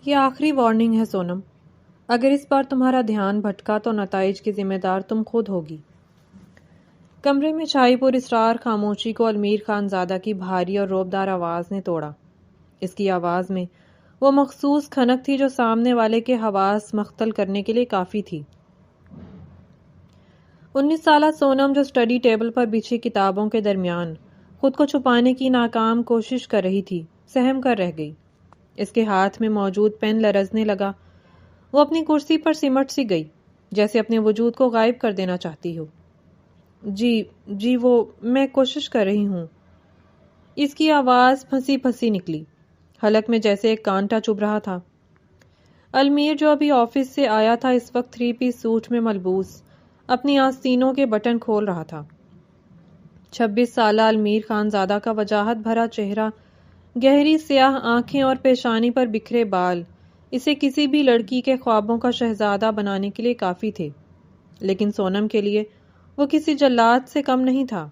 یہ آخری وارننگ ہے سونم. اگر اس بار تمہارا دھیان بھٹکا تو نتائج کی ذمہ دار تم خود ہوگی. کمرے میں چھائی پر اسرار خاموشی کو المیر خان زادہ کی بھاری اور روبدار آواز نے توڑا. اس کی آواز میں وہ مخصوص کھنک تھی جو سامنے والے کے حواس مختل کرنے کے لیے کافی تھی. 19 سالہ سونم جو اسٹڈی ٹیبل پر بچھی کتابوں کے درمیان خود کو چھپانے کی ناکام کوشش کر رہی تھی سہم کر رہ گئی. اس کے ہاتھ میں موجود پین لرزنے لگا. وہ اپنی کرسی پر سمٹ سی گئی جیسے اپنے وجود کو غائب کر دینا چاہتی ہو. جی وہ میں کوشش کر رہی ہوں. اس کی آواز پھنسی پھنسی نکلی. حلق میں جیسے ایک کانٹا چبھ رہا تھا. المیر جو ابھی آفس سے آیا تھا اس وقت 3 پیس سوٹ میں ملبوس اپنی آستینوں کے بٹن کھول رہا تھا. 26 سالہ المیر خان زادہ کا وجاہت بھرا چہرہ، گہری سیاہ آنکھیں اور پیشانی پر بکھرے بال اسے کسی بھی لڑکی کے خوابوں کا شہزادہ بنانے کے لیے کافی تھے. لیکن سونم کے لیے وہ کسی جلاد سے کم نہیں تھا.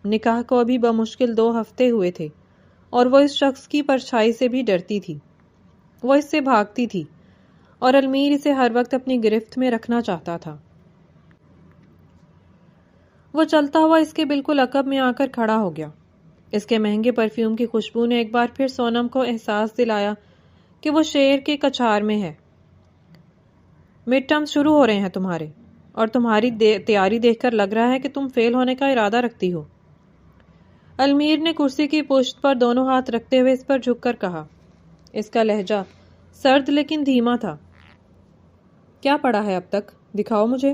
نکاح کو ابھی بمشکل 2 ہفتے ہوئے تھے اور وہ اس شخص کی پرچھائی سے بھی ڈرتی تھی. وہ اس سے بھاگتی تھی اور المیر اسے ہر وقت اپنی گرفت میں رکھنا چاہتا تھا. وہ چلتا ہوا اس کے بالکل عقب میں آ کر کھڑا ہو گیا. اس کے مہنگے پرفیوم کی خوشبو نے ایک بار پھر سونم کو احساس دلایا کہ وہ شیر کے کچھار میں ہے. مڈ ٹرمز شروع ہو رہے ہیں تمہارے، اور تمہاری تیاری دیکھ کر لگ رہا ہے کہ تم فیل ہونے کا ارادہ رکھتی ہو. المیر نے کرسی کی پشت پر دونوں ہاتھ رکھتے ہوئے اس پر جھک کر کہا. اس کا لہجہ سرد لیکن دھیما تھا. کیا پڑھا ہے اب تک؟ دکھاؤ مجھے.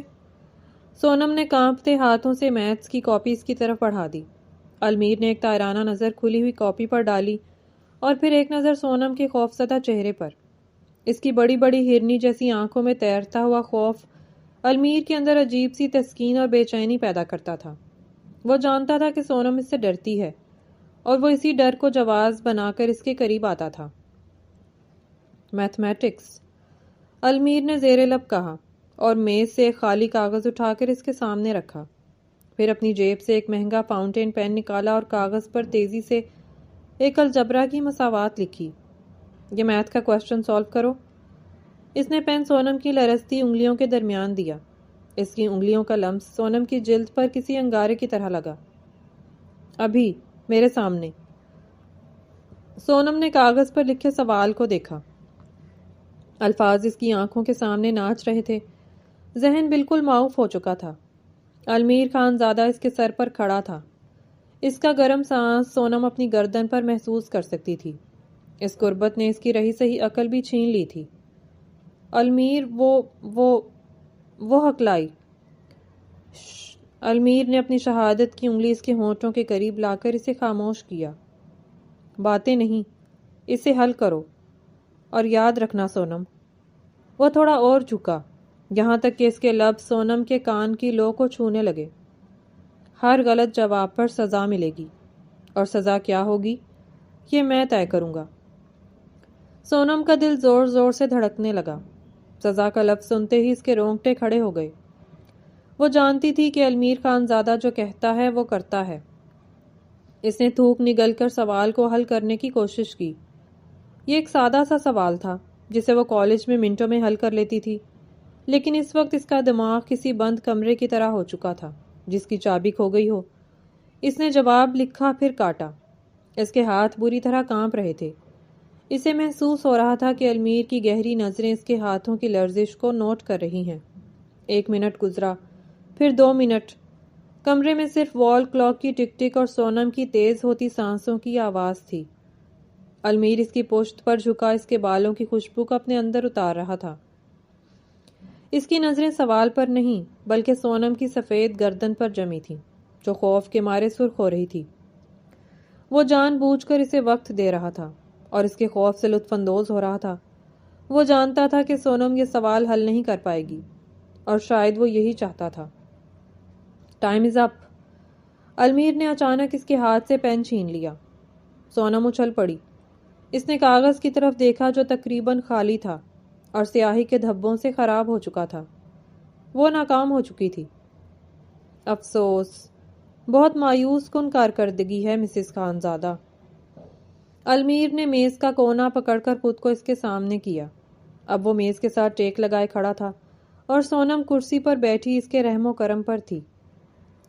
سونم نے کانپتے ہاتھوں سے میتھس کی کاپی اس کی طرف بڑھا دی. المیر نے ایک تائرانہ نظر کھلی ہوئی کاپی پر ڈالی اور پھر ایک نظر سونم کے خوفزدہ چہرے پر. اس کی بڑی بڑی ہرنی جیسی آنکھوں میں تیرتا ہوا خوف المیر کے اندر عجیب سی تسکین اور بے چینی پیدا کرتا تھا. وہ جانتا تھا کہ سونم اس سے ڈرتی ہے اور وہ اسی ڈر کو جواز بنا کر اس کے قریب آتا تھا. میتھمیٹکس، المیر نے زیر لب کہا اور میز سے ایک خالی کاغذ اٹھا کر اس کے سامنے رکھا. پھر اپنی جیب سے ایک مہنگا فاؤنٹین پین نکالا اور کاغذ پر تیزی سے ایک الجبرا کی مساوات لکھی. یہ میتھ کا کوسچن سالو کرو. اس نے پین سونم کی لرزتی انگلیوں کے درمیان دیا. اس کی انگلیوں کا لمس سونم کی جلد پر کسی انگارے کی طرح لگا. ابھی میرے سامنے. سونم نے کاغذ پر لکھے سوال کو دیکھا. الفاظ اس کی آنکھوں کے سامنے ناچ رہے تھے. ذہن بالکل معاف ہو چکا تھا. المیر خان زادہ اس کے سر پر کھڑا تھا. اس کا گرم سانس سونم اپنی گردن پر محسوس کر سکتی تھی. اس قربت نے اس کی رہی سہی عقل بھی چھین لی تھی. المیر وہ ہکلائی. المیر نے اپنی شہادت کی انگلی اس کے ہونٹوں کے قریب لا کر اسے خاموش کیا. باتیں نہیں، اسے حل کرو. اور یاد رکھنا سونم. وہ تھوڑا اور جھکا یہاں تک کہ اس کے لب سونم کے کان کی لو کو چھونے لگے. ہر غلط جواب پر سزا ملے گی، اور سزا کیا ہوگی یہ میں طے کروں گا. سونم کا دل زور زور سے دھڑکنے لگا. سزا کا لفظ سنتے ہی اس کے رونگٹے کھڑے ہو گئے. وہ جانتی تھی کہ المیر خان زادہ جو کہتا ہے وہ کرتا ہے. اس نے تھوک نگل کر سوال کو حل کرنے کی کوشش کی. یہ ایک سادہ سا سوال تھا جسے وہ کالج میں منٹوں میں حل کر لیتی تھی، لیکن اس وقت اس کا دماغ کسی بند کمرے کی طرح ہو چکا تھا جس کی چابی کھو گئی ہو. اس نے جواب لکھا پھر کاٹا. اس کے ہاتھ بری طرح کانپ رہے تھے. اسے محسوس ہو رہا تھا کہ المیر کی گہری نظریں اس کے ہاتھوں کی لرزش کو نوٹ کر رہی ہیں. 1 منٹ گزرا، پھر 2 منٹ. کمرے میں صرف وال کلاک کی ٹک ٹک اور سونم کی تیز ہوتی سانسوں کی آواز تھی. المیر اس کی پشت پر جھکا اس کے بالوں کی خوشبو کو اپنے اندر اتار رہا تھا. اس کی نظریں سوال پر نہیں بلکہ سونم کی سفید گردن پر جمی تھی جو خوف کے مارے سرخ ہو رہی تھی. وہ جان بوجھ کر اسے وقت دے رہا تھا اور اس کے خوف سے لطف اندوز ہو رہا تھا. وہ جانتا تھا کہ سونم یہ سوال حل نہیں کر پائے گی اور شاید وہ یہی چاہتا تھا. Time is up. المیر نے اچانک اس کے ہاتھ سے پین چھین لیا. سونم اچھل پڑی. اس نے کاغذ کی طرف دیکھا جو تقریباً خالی تھا اور سیاہی کے دھبوں سے خراب ہو چکا تھا. وہ ناکام ہو چکی تھی. افسوس، بہت مایوس کن کارکردگی ہے مسز خان زادہ. المیر نے میز کا کونا پکڑ کر خود کو اس کے سامنے کیا۔ اب وہ میز کے ساتھ ٹیک لگائے کھڑا تھا اور سونم کرسی پر بیٹھی اس کے رحم و کرم پر تھی۔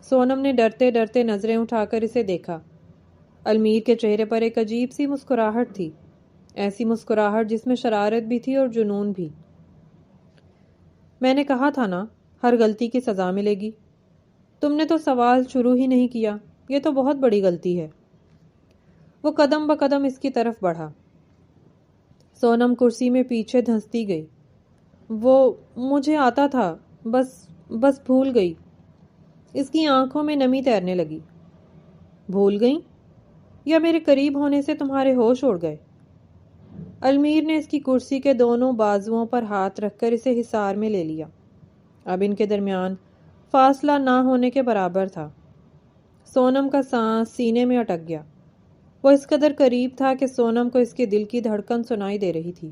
سونم نے ڈرتے ڈرتے نظریں اٹھا کر اسے دیکھا۔ المیر کے چہرے پر ایک عجیب سی مسکراہٹ تھی، ایسی مسکراہٹ جس میں شرارت بھی تھی اور جنون بھی۔ میں نے کہا تھا نا، ہر غلطی کی سزا ملے گی۔ تم نے تو سوال شروع ہی نہیں کیا، یہ تو بہت بڑی غلطی ہے۔ وہ قدم بقدم اس کی طرف بڑھا۔ سونم کرسی میں پیچھے دھنستی گئی۔ وہ مجھے آتا تھا، بس بھول گئی۔ اس کی آنکھوں میں نمی تیرنے لگی۔ بھول گئی؟ یا میرے قریب ہونے سے تمہارے ہوش اڑ گئے؟ المیر نے اس کی کرسی کے دونوں بازوؤں پر ہاتھ رکھ کر اسے حصار میں لے لیا۔ اب ان کے درمیان فاصلہ نہ ہونے کے برابر تھا۔ سونم کا سانس سینے میں اٹک گیا۔ وہ اس قدر قریب تھا کہ سونم کو اس کے دل کی دھڑکن سنائی دے رہی تھی۔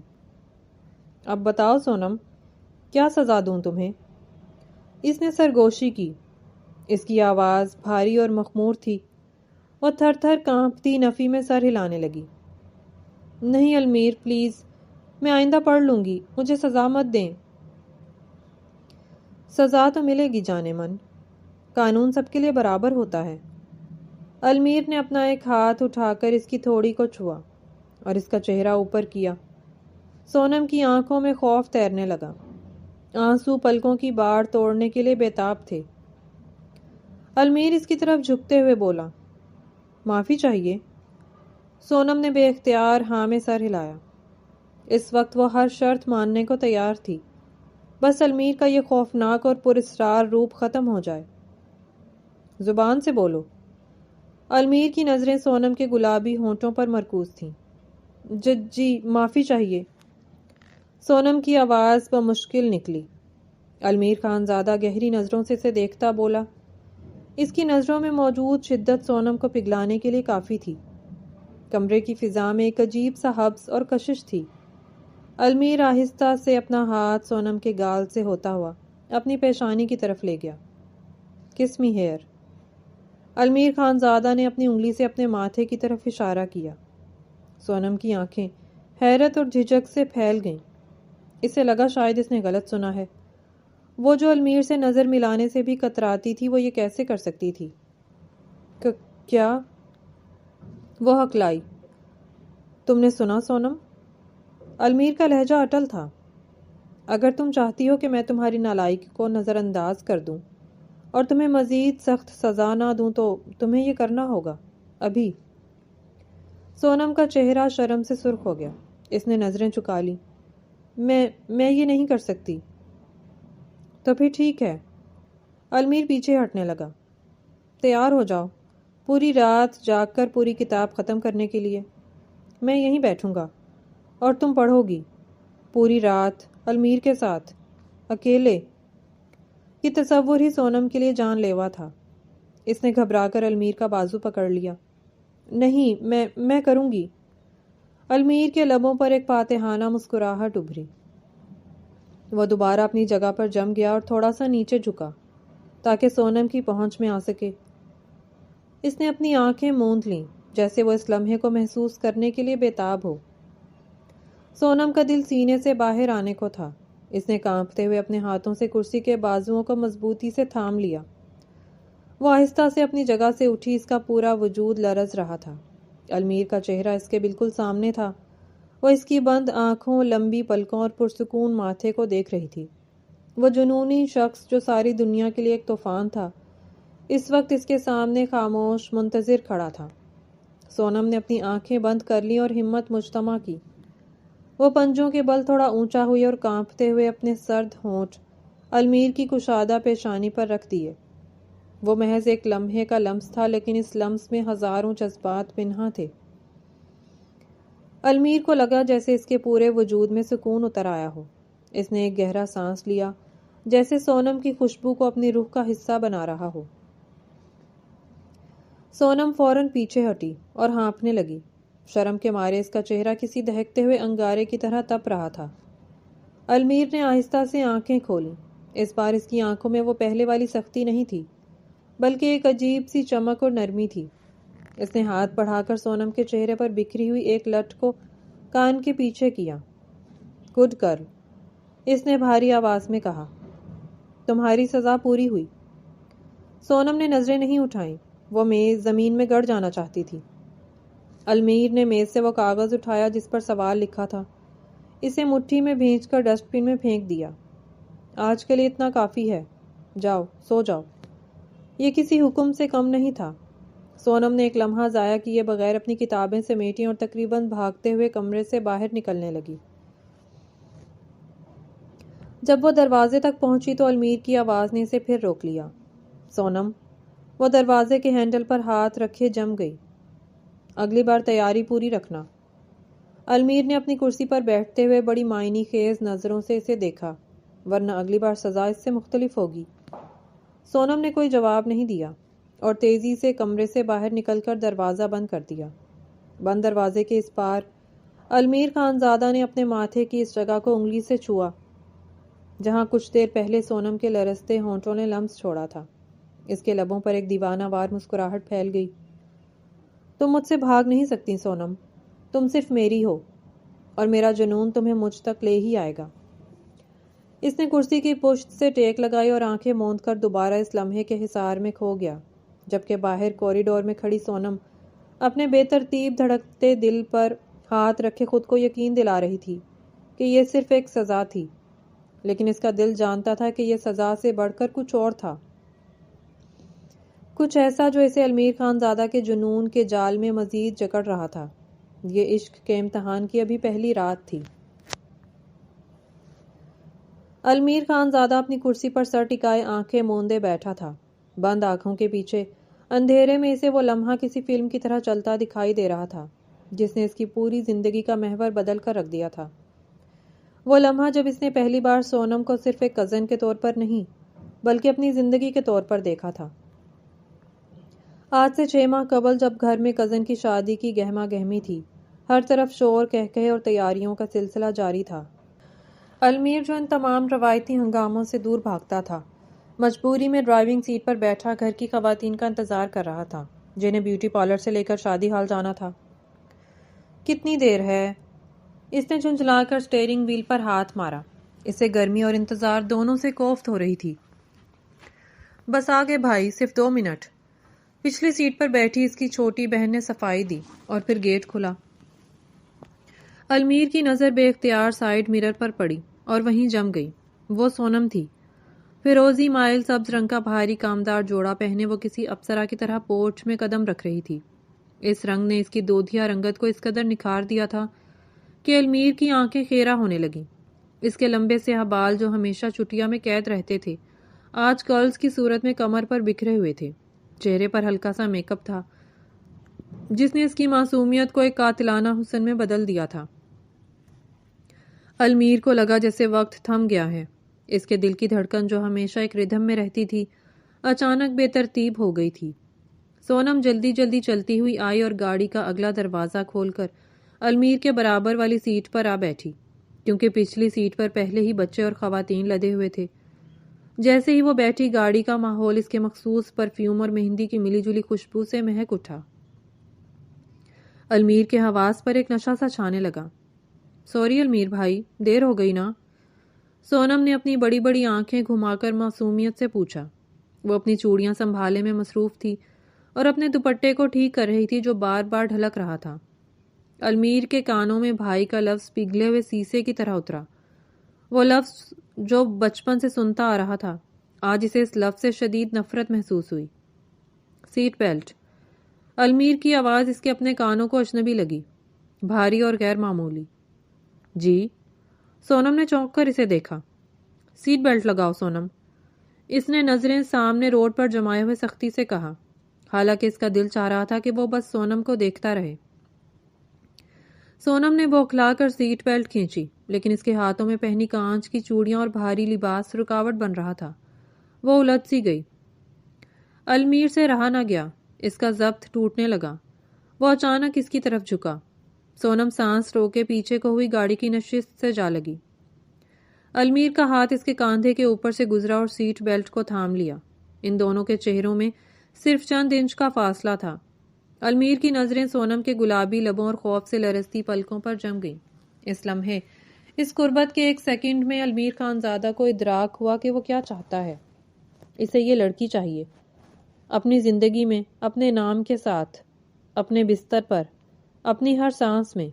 اب بتاؤ سونم، کیا سزا دوں تمہیں؟ اس نے سرگوشی کی۔ اس کی آواز بھاری اور مخمور تھی۔ وہ تھر تھر کانپتی نفی میں سر ہلانے لگی۔ نہیں المیر، پلیز، میں آئندہ پڑھ لوں گی، مجھے سزا مت دیں۔ سزا تو ملے گی جانے من، قانون سب کے لیے برابر ہوتا ہے۔ المیر نے اپنا ایک ہاتھ اٹھا کر اس کی تھوڑی کو چھوا اور اس کا چہرہ اوپر کیا۔ سونم کی آنکھوں میں خوف تیرنے لگا۔ آنسو پلکوں کی باڑ توڑنے کے لیے بےتاب تھے۔ المیر اس کی طرف جھکتے ہوئے بولا، معافی چاہیے۔ سونم نے بے اختیار ہاں میں سر ہلایا۔ اس وقت وہ ہر شرط ماننے کو تیار تھی، بس المیر کا یہ خوفناک اور پراسرار روپ ختم ہو جائے۔ زبان سے بولو۔ المیر کی نظریں سونم کے گلابی ہونٹوں پر مرکوز تھیں۔ جی معافی چاہیے۔ سونم کی آواز بمشکل نکلی۔ المیر خان زادہ گہری نظروں سے اسے دیکھتا بولا۔ اس کی نظروں میں موجود شدت سونم کو پگھلانے کے لیے کافی تھی۔ کمرے کی فضا میں ایک عجیب سا حبس اور کشش تھی۔ المیر آہستہ سے اپنا ہاتھ سونم کے گال سے ہوتا ہوا اپنی پیشانی کی طرف لے گیا۔ کس می ہیئر۔ المیر خان زادہ نے اپنی انگلی سے اپنے ماتھے کی طرف اشارہ کیا۔ سونم کی آنکھیں حیرت اور جھجک سے پھیل گئیں۔ اسے لگا شاید اس نے غلط سنا ہے۔ وہ جو المیر سے نظر ملانے سے بھی کتراتی تھی، وہ یہ کیسے کر سکتی تھی؟ کیا؟ وہ ہکلائی۔ تم نے سنا سونم؟ المیر کا لہجہ اٹل تھا۔ اگر تم چاہتی ہو کہ میں تمہاری نالائکی کو نظر انداز کر دوں اور تمہیں مزید سخت سزا نہ دوں تو تمہیں یہ کرنا ہوگا، ابھی۔ سونم کا چہرہ شرم سے سرخ ہو گیا۔ اس نے نظریں چکا لیں۔ میں یہ نہیں کر سکتی۔ تو پھر ٹھیک ہے۔ المیر پیچھے ہٹنے لگا۔ تیار ہو جاؤ، پوری رات جاگ کر پوری کتاب ختم کرنے کے لیے۔ میں یہیں بیٹھوں گا اور تم پڑھو گی پوری رات المیر کے ساتھ، اکیلے۔ یہ تصور ہی سونم کے لیے جان لیوا تھا۔ اس نے گھبرا کر المیر کا بازو پکڑ لیا۔ نہیں، میں کروں گی۔ المیر کے لبوں پر ایک فاتحانہ مسکراہٹ ابھری۔ وہ دوبارہ اپنی جگہ پر جم گیا اور تھوڑا سا نیچے جھکا تاکہ سونم کی پہنچ میں آ سکے۔ اس نے اپنی آنکھیں موند لیں جیسے وہ اس لمحے کو محسوس کرنے کے لیے بےتاب ہو۔ سونم کا دل سینے سے باہر آنے کو تھا۔ اس نے کانپتے ہوئے اپنے ہاتھوں سے کرسی کے بازوؤں کو مضبوطی سے تھام لیا۔ وہ آہستہ سے اپنی جگہ سے اٹھی، اس کا پورا وجود لرز رہا تھا۔ المیر کا چہرہ اس کے بالکل سامنے تھا۔ وہ اس کی بند آنکھوں، لمبی پلکوں اور پرسکون ماتھے کو دیکھ رہی تھی۔ وہ جنونی شخص جو ساری دنیا کے لیے ایک طوفان تھا، اس وقت اس کے سامنے خاموش منتظر کھڑا تھا۔ سونم نے اپنی آنکھیں بند کر لیں اور ہمت مجتمع کی۔ وہ پنجوں کے بل تھوڑا اونچا ہوئی اور کانپتے ہوئے اپنے سرد ہونٹ المیر کی کشادہ پیشانی پر رکھ دیے۔ وہ محض ایک لمحے کا لمس تھا، لیکن اس لمس میں ہزاروں جذبات پنہاں تھے۔ المیر کو لگا جیسے اس کے پورے وجود میں سکون اتر آیا ہو۔ اس نے ایک گہرا سانس لیا، جیسے سونم کی خوشبو کو اپنی روح کا حصہ بنا رہا ہو۔ سونم فوراً پیچھے ہٹی اور ہانپنے لگی۔ شرم کے مارے اس کا چہرہ کسی دہکتے ہوئے انگارے کی طرح تپ رہا تھا۔ المیر نے آہستہ سے آنکھیں کھولیں۔ اس بار اس کی آنکھوں میں وہ پہلے والی سختی نہیں تھی، بلکہ ایک عجیب سی چمک اور نرمی تھی۔ اس نے ہاتھ بڑھا کر سونم کے چہرے پر بکھری ہوئی ایک لٹ کو کان کے پیچھے کیا۔ گڈ گرل، اس نے بھاری آواز میں کہا۔ تمہاری سزا پوری ہوئی۔ سونم نے نظریں نہیں اٹھائیں، وہ میز زمین میں گڑ جانا چاہتی تھی۔ المیر نے میز سے وہ کاغذ اٹھایا جس پر سوال لکھا تھا، اسے مٹھی میں بھینچ کر ڈسٹ بن میں پھینک دیا۔ آج کے لیے اتنا کافی ہے، جاؤ سو جاؤ۔ یہ کسی حکم سے کم نہیں تھا۔ سونم نے ایک لمحہ ضائع کیے بغیر اپنی کتابیں سمیٹیں اور تقریباً بھاگتے ہوئے کمرے سے باہر نکلنے لگی۔ جب وہ دروازے تک پہنچی تو المیر کی آواز نے اسے پھر روک لیا۔ سونم، وہ دروازے کے ہینڈل پر ہاتھ رکھے جم گئی۔ اگلی بار تیاری پوری رکھنا۔ المیر نے اپنی کرسی پر بیٹھتے ہوئے بڑی معنی خیز نظروں سے اسے دیکھا، ورنہ اگلی بار سزا اس سے مختلف ہوگی۔ سونم نے کوئی جواب نہیں دیا اور تیزی سے کمرے سے باہر نکل کر دروازہ بند کر دیا۔ بند دروازے کے اس پار المیر خانزادہ نے اپنے ماتھے کی اس جگہ کو انگلی سے چھوا جہاں کچھ دیر پہلے سونم کے لرزتے ہونٹوں نے لمس چھوڑا تھا۔ اس کے لبوں پر ایک دیوانہ وار مسکراہٹ پھیل گئی۔ تم مجھ سے بھاگ نہیں سکتی سونم، تم صرف میری ہو اور میرا جنون تمہیں مجھ تک لے ہی آئے گا۔ اس نے کرسی کی پشت سے ٹیک لگائی اور آنکھیں موند کر دوبارہ اس لمحے کے حصار میں کھو گیا، جبکہ باہر کوریڈور میں کھڑی سونم اپنے بے ترتیب دھڑکتے دل پر ہاتھ رکھے خود کو یقین دلا رہی تھی کہ یہ صرف ایک سزا تھی، لیکن اس کا دل جانتا تھا کہ یہ سزا سے بڑھ کر کچھ اور تھا، کچھ ایسا جو اسے المیر خانزادہ کے جنون کے جال میں مزید جکڑ رہا تھا۔ یہ عشق کے امتحان کی ابھی پہلی رات تھی۔ المیر خانزادہ اپنی کرسی پر سر ٹکائے آنکھیں موندے بیٹھا تھا۔ بند آنکھوں کے پیچھے اندھیرے میں اسے وہ لمحہ کسی فلم کی طرح چلتا دکھائی دے رہا تھا جس نے اس کی پوری زندگی کا محور بدل کر رکھ دیا تھا۔ وہ لمحہ جب اس نے پہلی بار سونم کو صرف ایک کزن کے طور پر نہیں بلکہ اپنی زندگی کے طور پر دیکھا تھا۔ آج سے 6 ماہ قبل جب گھر میں کزن کی شادی کی گہما گہمی تھی، ہر طرف شور کہکہے اور تیاریوں کا سلسلہ جاری تھا۔ المیر جو ان تمام روایتی ہنگاموں سے دور بھاگتا تھا، مجبوری میں ڈرائیونگ سیٹ پر بیٹھا گھر کی خواتین کا انتظار کر رہا تھا جنہیں بیوٹی پارلر سے لے کر شادی ہال جانا تھا۔ کتنی دیر ہے؟ اس نے جھنجھلا کر اسٹیئرنگ وہیل پر ہاتھ مارا۔ اسے گرمی اور انتظار دونوں سے کوفت ہو رہی تھی۔ بس آگے بھائی، صرف 2 منٹ۔ پچھلی سیٹ پر بیٹھی اس کی چھوٹی بہن نے صفائی دی اور پھر گیٹ کھلا۔ المیر کی نظر بے اختیار سائیڈ مرر پر پڑی اور وہیں جم گئی۔ وہ سونم تھی۔ فیروزی مائل سبز رنگ کا بھاری کامدار جوڑا پہنے وہ کسی اپسرا کی طرح پورچ میں قدم رکھ رہی تھی۔ اس رنگ نے اس کی دودھیا رنگت کو اس قدر نکھار دیا تھا کہ المیر کی آنکھیں خیرہ ہونے لگیں۔ اس کے لمبے سیاہ بال جو ہمیشہ چٹیا میں قید رہتے تھے، آج کرلز کی صورت میں کمر پر بکھرے ہوئے تھے۔ چہرے پر ہلکا سا میک اپ تھا جس نے اس کی معصومیت کو ایک قاتلانہ حسن میں بدل دیا تھا۔ المیر کو لگا جیسے وقت تھم گیا ہے۔ اس کے دل کی دھڑکن جو ہمیشہ ایک ردھم میں رہتی تھی اچانک بے ترتیب ہو گئی تھی۔ سونم جلدی جلدی چلتی ہوئی آئی اور گاڑی کا اگلا دروازہ کھول کر المیر کے برابر والی سیٹ پر آ بیٹھی، کیونکہ پچھلی سیٹ پر پہلے ہی بچے اور خواتین لدے ہوئے تھے۔ جیسے ہی وہ بیٹھی گاڑی کا ماحول اس کے مخصوص پرفیوم اور مہندی کی ملی جلی خوشبو سے مہک اٹھا۔ المیر کے حواس پر ایک نشہ سا چھانے لگا۔ سوری المیر بھائی، دیر ہو گئی نا؟ سونم نے اپنی بڑی بڑی آنکھیں گھما کر معصومیت سے پوچھا۔ وہ اپنی چوڑیاں سنبھالنے میں مصروف تھی اور اپنے دوپٹے کو ٹھیک کر رہی تھی جو بار بار ڈھلک رہا تھا۔ المیر کے کانوں میں بھائی کا لفظ پگھلے ہوئے سیسے کی طرح اترا۔ وہ لفظ جو بچپن سے سنتا آ رہا تھا، آج اسے اس لفظ سے شدید نفرت محسوس ہوئی۔ Seat belt. المیر کی آواز اس کے اپنے کانوں کو اجنبی لگی، بھاری اور غیر معمولی۔ جی؟ سونم نے چونک کر اسے دیکھا۔ سیٹ بیلٹ لگاؤ سونم، اس نے نظریں سامنے روڈ پر جمائے ہوئے سختی سے کہا، حالانکہ اس کا دل چاہ رہا تھا کہ وہ بس سونم کو دیکھتا رہے۔ سونم نے بوکھلا کر سیٹ بیلٹ کھینچی، لیکن اس کے ہاتھوں میں پہنی کانچ کی چوڑیاں اور بھاری لباس رکاوٹ بن رہا تھا۔ وہ الجھ سی گئی۔ المیر سے رہا نہ گیا، اس کا ضبط ٹوٹنے لگا۔ وہ اچانک اس کی طرف جھکا۔ سونم سانس روکے پیچھے کو ہوئی گاڑی کی نشست سے جا لگی۔ المیر کا ہاتھ اس کے کاندھے کے اوپر سے گزرا اور سیٹ بیلٹ کو تھام لیا۔ ان دونوں کے چہروں میں صرف چند انچ کا فاصلہ تھا۔ المیر کی نظریں سونم کے گلابی لبوں اور خوف سے لرزتی پلکوں پر جم گئیں۔ اس لمحے، اس قربت کے ایک سیکنڈ میں المیر خانزادہ کو ادراک ہوا کہ وہ کیا چاہتا ہے۔ اسے یہ لڑکی چاہیے، اپنی زندگی میں، اپنے نام کے ساتھ، اپنے بستر پر، اپنی ہر سانس میں۔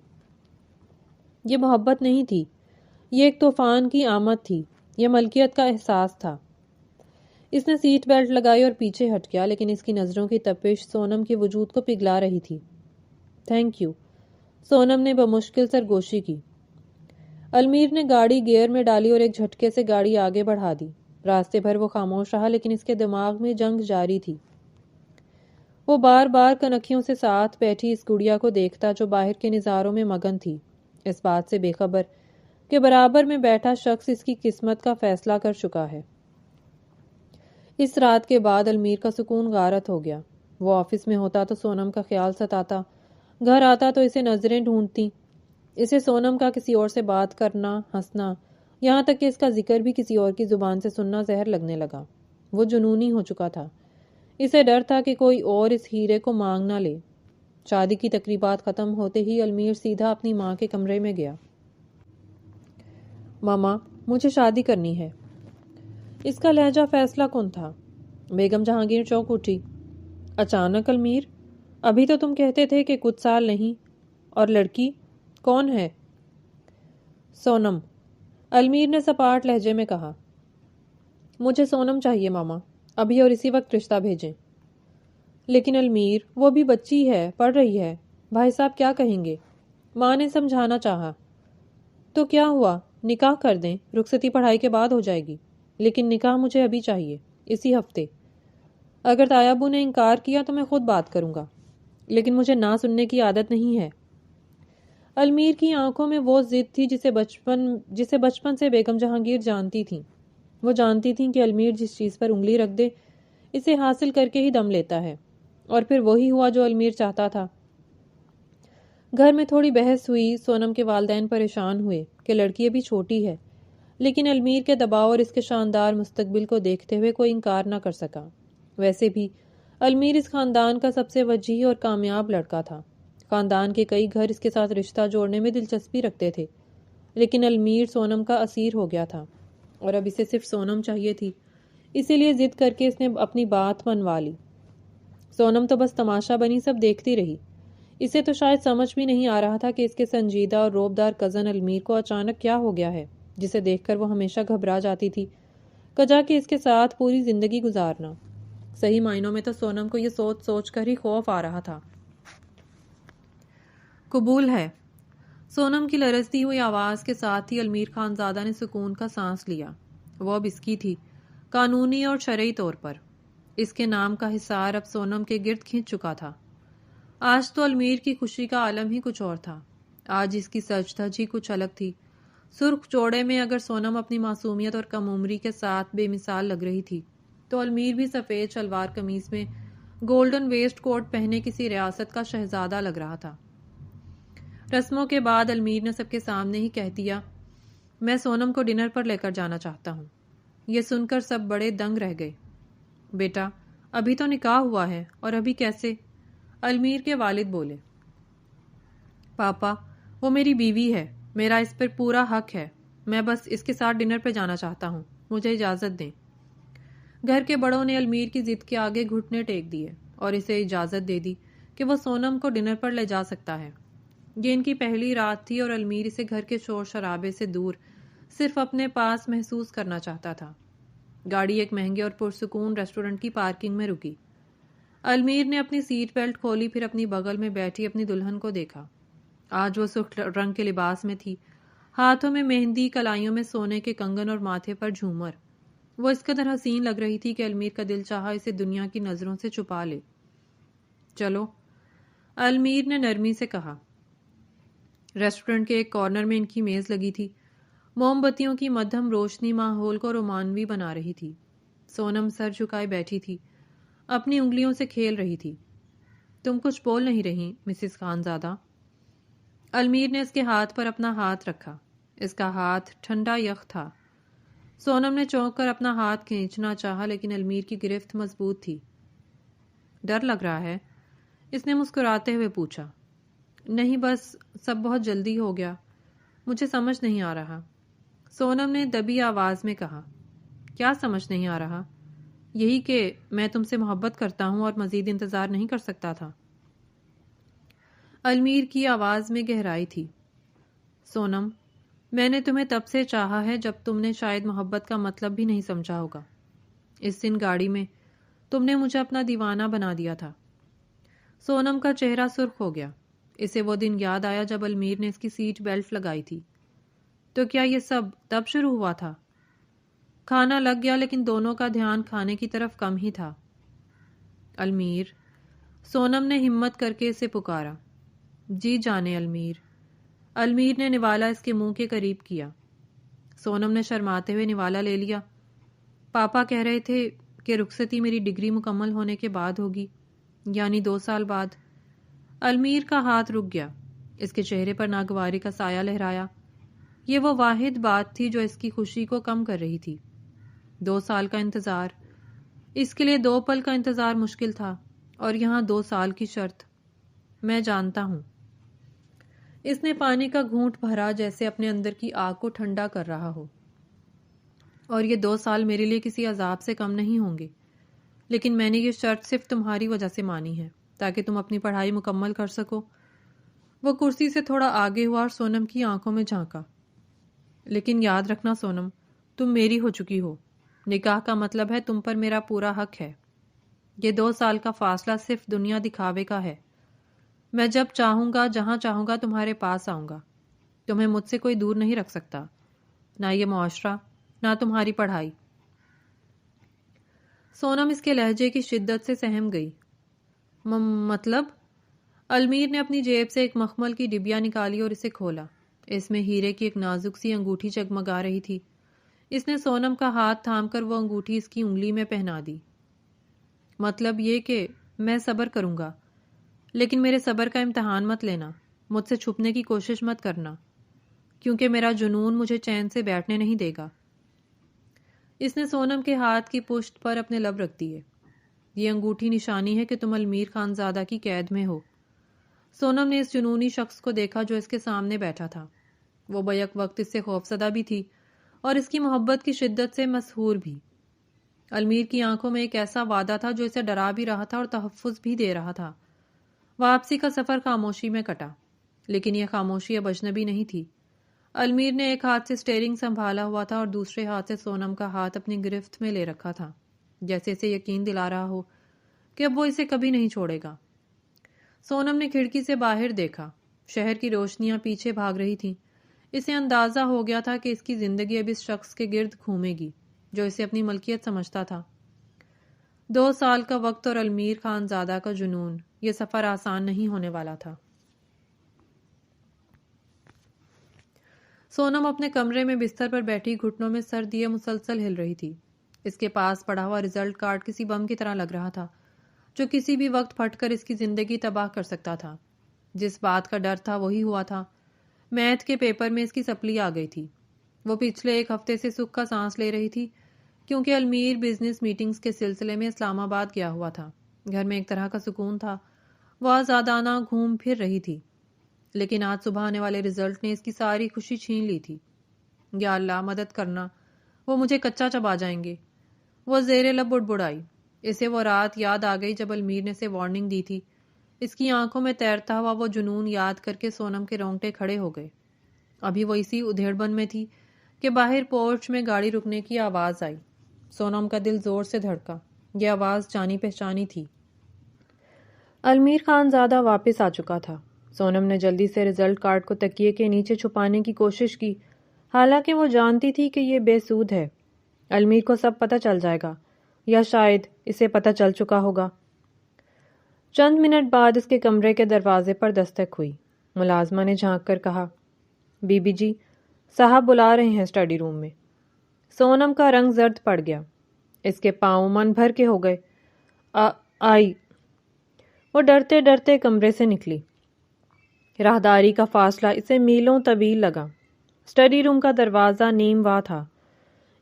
یہ محبت نہیں تھی، یہ ایک طوفان کی آمد تھی، یہ ملکیت کا احساس تھا۔ اس نے سیٹ بیلٹ لگائی اور پیچھے ہٹ گیا، لیکن اس کی نظروں کی تپش سونم کے وجود کو پگھلا رہی تھی۔ تھینک یو، سونم نے بمشکل سرگوشی کی۔ المیر نے گاڑی گیئر میں ڈالی اور ایک جھٹکے سے گاڑی آگے بڑھا دی۔ راستے بھر وہ خاموش رہا، لیکن اس کے دماغ میں جنگ جاری تھی۔ وہ بار بار کنکھیوں سے ساتھ بیٹھی اس گڑیا کو دیکھتا جو باہر کے نظاروں میں مگن تھی، اس بات سے بے خبر کہ برابر میں بیٹھا شخص اس کی قسمت کا فیصلہ کر چکا ہے۔ اس رات کے بعد المیر کا سکون غارت ہو گیا۔ وہ آفس میں ہوتا تو سونم کا خیال ستاتا، گھر آتا تو اسے نظریں ڈھونڈتی، اسے سونم کا کسی اور سے بات کرنا، ہنسنا، یہاں تک کہ اس کا ذکر بھی کسی اور کی زبان سے سننا زہر لگنے لگا۔ وہ جنونی ہو چکا تھا۔ اسے ڈر تھا کہ کوئی اور اس ہیرے کو مانگ نہ لے۔ شادی کی تقریبات ختم ہوتے ہی المیر سیدھا اپنی ماں کے کمرے میں گیا۔ ماما، مجھے شادی کرنی ہے۔ اس کا لہجہ فیصلہ کن تھا۔ بیگم جہانگیر چونک اٹھی۔ اچانک المیر، ابھی تو تم کہتے تھے کہ کچھ سال نہیں، اور لڑکی کون ہے؟ سونم، المیر نے سپاٹ لہجے میں کہا۔ مجھے سونم چاہیے ماما، ابھی اور اسی وقت رشتہ بھیجیں۔ لیکن المیر، وہ بھی بچی ہے، پڑھ رہی ہے، بھائی صاحب کیا کہیں گے؟ ماں نے سمجھانا چاہا۔ تو کیا ہوا، نکاح کر دیں، رخصتی پڑھائی کے بعد ہو جائے گی، لیکن نکاح مجھے ابھی چاہیے، اسی ہفتے۔ اگر تایا ابو نے انکار کیا تو میں خود بات کروں گا، لیکن مجھے نہ سننے کی عادت نہیں ہے۔ المیر کی آنکھوں میں وہ ضد تھی جسے بچپن سے بیگم جہانگیر جانتی تھیں۔ وہ جانتی تھیں کہ المیر جس چیز پر انگلی رکھ دے، اسے حاصل کر کے ہی دم لیتا ہے، اور پھر وہی ہوا جو المیر چاہتا تھا۔ گھر میں تھوڑی بحث ہوئی۔ سونم کے والدین پریشان ہوئے کہ لڑکی ابھی چھوٹی ہے، لیکن المیر کے دباؤ اور اس کے شاندار مستقبل کو دیکھتے ہوئے کوئی انکار نہ کر سکا۔ ویسے بھی المیر اس خاندان کا سب سے وجیح اور کامیاب لڑکا تھا۔ خاندان کے کئی گھر اس کے ساتھ رشتہ جوڑنے میں دلچسپی رکھتے تھے، لیکن المیر سونم کا اسیر ہو گیا تھا، اور اب اسے صرف سونم چاہیے تھی، اسی لیے ضد کر کے اس نے اپنی بات منوا لی۔ سونم تو بس تماشا بنی، سب دیکھتی رہی۔ اسے تو شاید سمجھ بھی نہیں آ رہا تھا کہ اس کے سنجیدہ اور روبدار کزن المیر کو اچانک کیا ہو گیا ہے، جسے دیکھ کر وہ ہمیشہ گھبرا جاتی تھی، کجا کہ اس کے ساتھ پوری زندگی گزارنا۔ صحیح معنوں میں تو سونم کو یہ سوچ سوچ کر ہی خوف آ رہا تھا۔ قبول ہے، سونم کی لرزتی ہوئی آواز کے ساتھ ہی المیر خانزادہ نے سکون کا سانس لیا۔ وہ اب اس کی تھی، قانونی اور شرعی طور پر۔ اس کے نام کا حصار اب سونم کے گرد کھنچ چکا تھا۔ آج تو المیر کی خوشی کا عالم ہی کچھ اور تھا۔ آج اس کی سج دھج ہی کچھ الگ تھی۔ سرخ جوڑے میں اگر سونم اپنی معصومیت اور کم عمری کے ساتھ بے مثال لگ رہی تھی، تو المیر بھی سفید شلوار قمیص میں گولڈن ویسٹ کوٹ پہنے کسی ریاست کا شہزادہ لگ رہا تھا۔ رسموں کے بعد المیر نے سب کے سامنے ہی کہہ دیا، میں سونم کو ڈنر پر لے کر جانا چاہتا ہوں۔ یہ سن کر سب بڑے دنگ رہ گئے۔ بیٹا، ابھی تو نکاح ہوا ہے، اور ابھی کیسے؟ المیر کے والد بولے۔ پاپا، وہ میری بیوی ہے، میرا اس پر پورا حق ہے، میں بس اس کے ساتھ ڈنر پہ جانا چاہتا ہوں، مجھے اجازت دیں۔ گھر کے بڑوں نے المیر کی ضد کے آگے گھٹنے ٹیک دیے اور اسے اجازت دے دی کہ وہ سونم کو ڈنر پر لے جا سکتا ہے۔ یہ ان کی پہلی رات تھی اور المیر اسے گھر کے شور شرابے سے دور صرف اپنے پاس محسوس کرنا چاہتا تھا۔ گاڑی ایک مہنگے اور پرسکون ریسٹورنٹ کی پارکنگ میں رکی۔ المیر نے اپنی سیٹ بیلٹ کھولی، پھر اپنی بغل میں بیٹھی اپنی دلہن کو دیکھا۔ آج وہ سرخ رنگ کے لباس میں تھی، ہاتھوں میں مہندی، کلائیوں میں سونے کے کنگن اور ماتھے پر جھومر۔ وہ اس قدر حسین لگ رہی تھی کہ المیر کا دل چاہا اسے دنیا کی نظروں سے چھپا لے۔ چلو، المیر نے نرمی سے کہا۔ ریسٹورنٹ کے ایک کارنر میں ان کی میز لگی تھی۔ موم بتیوں کی مدھم روشنی ماحول کو رومانوی بنا رہی تھی۔ سونم سر جھکائے بیٹھی تھی، اپنی انگلیوں سے کھیل رہی تھی۔ تم کچھ بول نہیں رہی مسز خانزادہ؟ المیر نے اس کے ہاتھ پر اپنا ہاتھ رکھا۔ اس کا ہاتھ ٹھنڈا یخ تھا۔ سونم نے چونک کر اپنا ہاتھ کھینچنا چاہا، لیکن المیر کی گرفت مضبوط تھی۔ ڈر لگ رہا ہے؟ اس نے مسکراتے ہوئے پوچھا۔ نہیں، بس سب بہت جلدی ہو گیا، مجھے سمجھ نہیں آ رہا۔ سونم نے دبی آواز میں کہا۔ کیا سمجھ نہیں آ رہا؟ یہی کہ میں تم سے محبت کرتا ہوں اور مزید انتظار نہیں کر سکتا تھا۔ المیر کی آواز میں گہرائی تھی۔ سونم، میں نے تمہیں تب سے چاہا ہے جب تم نے شاید محبت کا مطلب بھی نہیں سمجھا ہوگا۔ اس دن گاڑی میں تم نے مجھے اپنا دیوانہ بنا دیا تھا۔ سونم کا چہرہ سرخ ہو گیا۔ اسے وہ دن یاد آیا جب المیر نے اس کی سیٹ بیلٹ لگائی تھی۔ تو کیا یہ سب تب شروع ہوا تھا؟ کھانا لگ گیا لیکن دونوں کا دھیان کھانے کی طرف کم ہی تھا۔ المیر، سونم نے ہمت کر کے اسے پکارا۔ جی جانے المیر۔ المیر نے نوالا اس کے منہ کے قریب کیا۔ سونم نے شرماتے ہوئے نوالا لے لیا۔ پاپا کہہ رہے تھے کہ رخصتی میری ڈگری مکمل ہونے کے بعد ہوگی، یعنی 2 سال بعد۔ المیر کا ہاتھ رک گیا۔ اس کے چہرے پر ناگواری کا سایہ لہرایا۔ یہ وہ واحد بات تھی جو اس کی خوشی کو کم کر رہی تھی۔ 2 سال کا انتظار، اس کے لیے 2 پل کا انتظار مشکل تھا، اور یہاں 2 سال کی شرط۔ میں جانتا ہوں۔ اس نے پانی کا گھونٹ بھرا جیسے اپنے اندر کی آگ کو ٹھنڈا کر رہا ہو۔ اور یہ 2 سال میرے لیے کسی عذاب سے کم نہیں ہوں گے، لیکن میں نے یہ شرط صرف تمہاری وجہ سے مانی ہے تاکہ تم اپنی پڑھائی مکمل کر سکو۔ وہ کرسی سے تھوڑا آگے ہوا اور سونم کی آنکھوں میں جھانکا۔ لیکن یاد رکھنا سونم، تم میری ہو چکی ہو۔ نکاح کا مطلب ہے تم پر میرا پورا حق ہے۔ یہ 2 سال کا فاصلہ صرف دنیا دکھاوے کا ہے۔ میں جب چاہوں گا جہاں چاہوں گا تمہارے پاس آؤں گا۔ تمہیں مجھ سے کوئی دور نہیں رکھ سکتا، نہ یہ معاشرہ، نہ تمہاری پڑھائی۔ سونم اس کے لہجے کی شدت سے سہم گئی۔ مطلب؟ المیر نے اپنی جیب سے ایک مخمل کی ڈبیا نکالی اور اسے کھولا۔ اس میں ہیرے کی ایک نازک سی انگوٹھی جگمگا رہی تھی۔ اس نے سونم کا ہاتھ تھام کر وہ انگوٹھی اس کی انگلی میں پہنا دی۔ مطلب یہ کہ میں صبر کروں گا، لیکن میرے صبر کا امتحان مت لینا، مجھ سے چھپنے کی کوشش مت کرنا، کیونکہ میرا جنون مجھے چین سے بیٹھنے نہیں دے گا۔ اس نے سونم کے ہاتھ کی پشت پر اپنے لب رکھ دیے۔ یہ انگوٹھی نشانی ہے کہ تم المیر خانزادہ کی قید میں ہو۔ سونم نے اس جنونی شخص کو دیکھا جو اس کے سامنے بیٹھا تھا۔ وہ بیک وقت اس سے خوفزدہ بھی تھی اور اس کی محبت کی شدت سے مسحور بھی۔ المیر کی آنکھوں میں ایک ایسا وعدہ تھا جو اسے ڈرا بھی رہا تھا اور تحفظ بھی دے رہا تھا۔ واپسی کا سفر خاموشی میں کٹا، لیکن یہ خاموشی اب اجنبی نہیں تھی۔ المیر نے ایک ہاتھ سے اسٹیئرنگ سنبھالا ہوا تھا اور دوسرے ہاتھ سے سونم کا ہاتھ اپنی گرفت میں لے رکھا تھا، جیسے اسے یقین دلا رہا ہو کہ اب وہ اسے کبھی نہیں چھوڑے گا۔ سونم نے کھڑکی سے باہر دیکھا۔ شہر کی روشنیاں پیچھے بھاگ رہی تھیں۔ اسے اندازہ ہو گیا تھا کہ اس کی زندگی اب اس شخص کے گرد گھومے گی جو اسے اپنی ملکیت سمجھتا تھا۔ 2 سال کا وقت اور المیر خانزادہ کا جنون، یہ سفر آسان نہیں ہونے والا تھا۔ سونم اپنے کمرے میں بستر پر بیٹھی گھٹنوں میں سر دیے مسلسل ہل رہی تھی۔ اس کے پاس پڑا ہوا رزلٹ کارڈ کسی بم کی طرح لگ رہا تھا جو کسی بھی وقت پھٹ کر اس کی زندگی تباہ کر سکتا تھا۔ جس بات کا ڈر تھا وہی ہوا تھا۔ میتھ کے پیپر میں اس کی سپلی آ گئی تھی۔ وہ پچھلے 1 ہفتے سے سکھ کا سانس لے رہی تھی کیونکہ المیر بزنس میٹنگز کے سلسلے میں اسلام آباد گیا ہوا تھا۔ گھر میں ایک طرح کا سکون تھا۔ وہ آزادانہ گھوم پھر رہی تھی، لیکن آج صبح آنے والے رزلٹ نے اس کی ساری خوشی چھین لی تھی۔ یا اللہ مدد کرنا، وہ مجھے کچا چبا جائیں گے۔ وہ زیر لب بڑبڑائی۔ اسے وہ رات یاد آ گئی جب المیر نے اسے وارننگ دی تھی۔ اس کی آنکھوں میں تیرتا ہوا وہ جنون یاد کر کے سونم کے رونگٹے کھڑے ہو گئے۔ ابھی وہ اسی ادھیڑبن میں تھی کہ باہر پورچ میں گاڑی رکنے کی آواز آئی۔ سونم کا دل زور سے دھڑکا۔ یہ آواز جانی پہچانی تھی۔ المیر خانزادہ واپس آ چکا تھا۔ سونم نے جلدی سے رزلٹ کارڈ کو تکیے کے نیچے چھپانے کی کوشش کی، حالانکہ وہ جانتی تھی کہ یہ بے سود ہے۔ المیر کو سب پتہ چل جائے گا، یا شاید اسے پتہ چل چکا ہوگا۔ چند منٹ بعد اس کے کمرے کے دروازے پر دستک ہوئی۔ ملازمہ نے جھانک کر کہا، بی بی جی، صاحب بلا رہے ہیں اسٹڈی روم میں۔ سونم کا رنگ زرد پڑ گیا۔ اس کے پاؤں من بھر کے ہو گئے۔ آئی۔ وہ ڈرتے ڈرتے کمرے سے نکلی۔ راہداری کا فاصلہ اسے میلوں طویل لگا۔ اسٹڈی روم کا دروازہ نیم وا تھا۔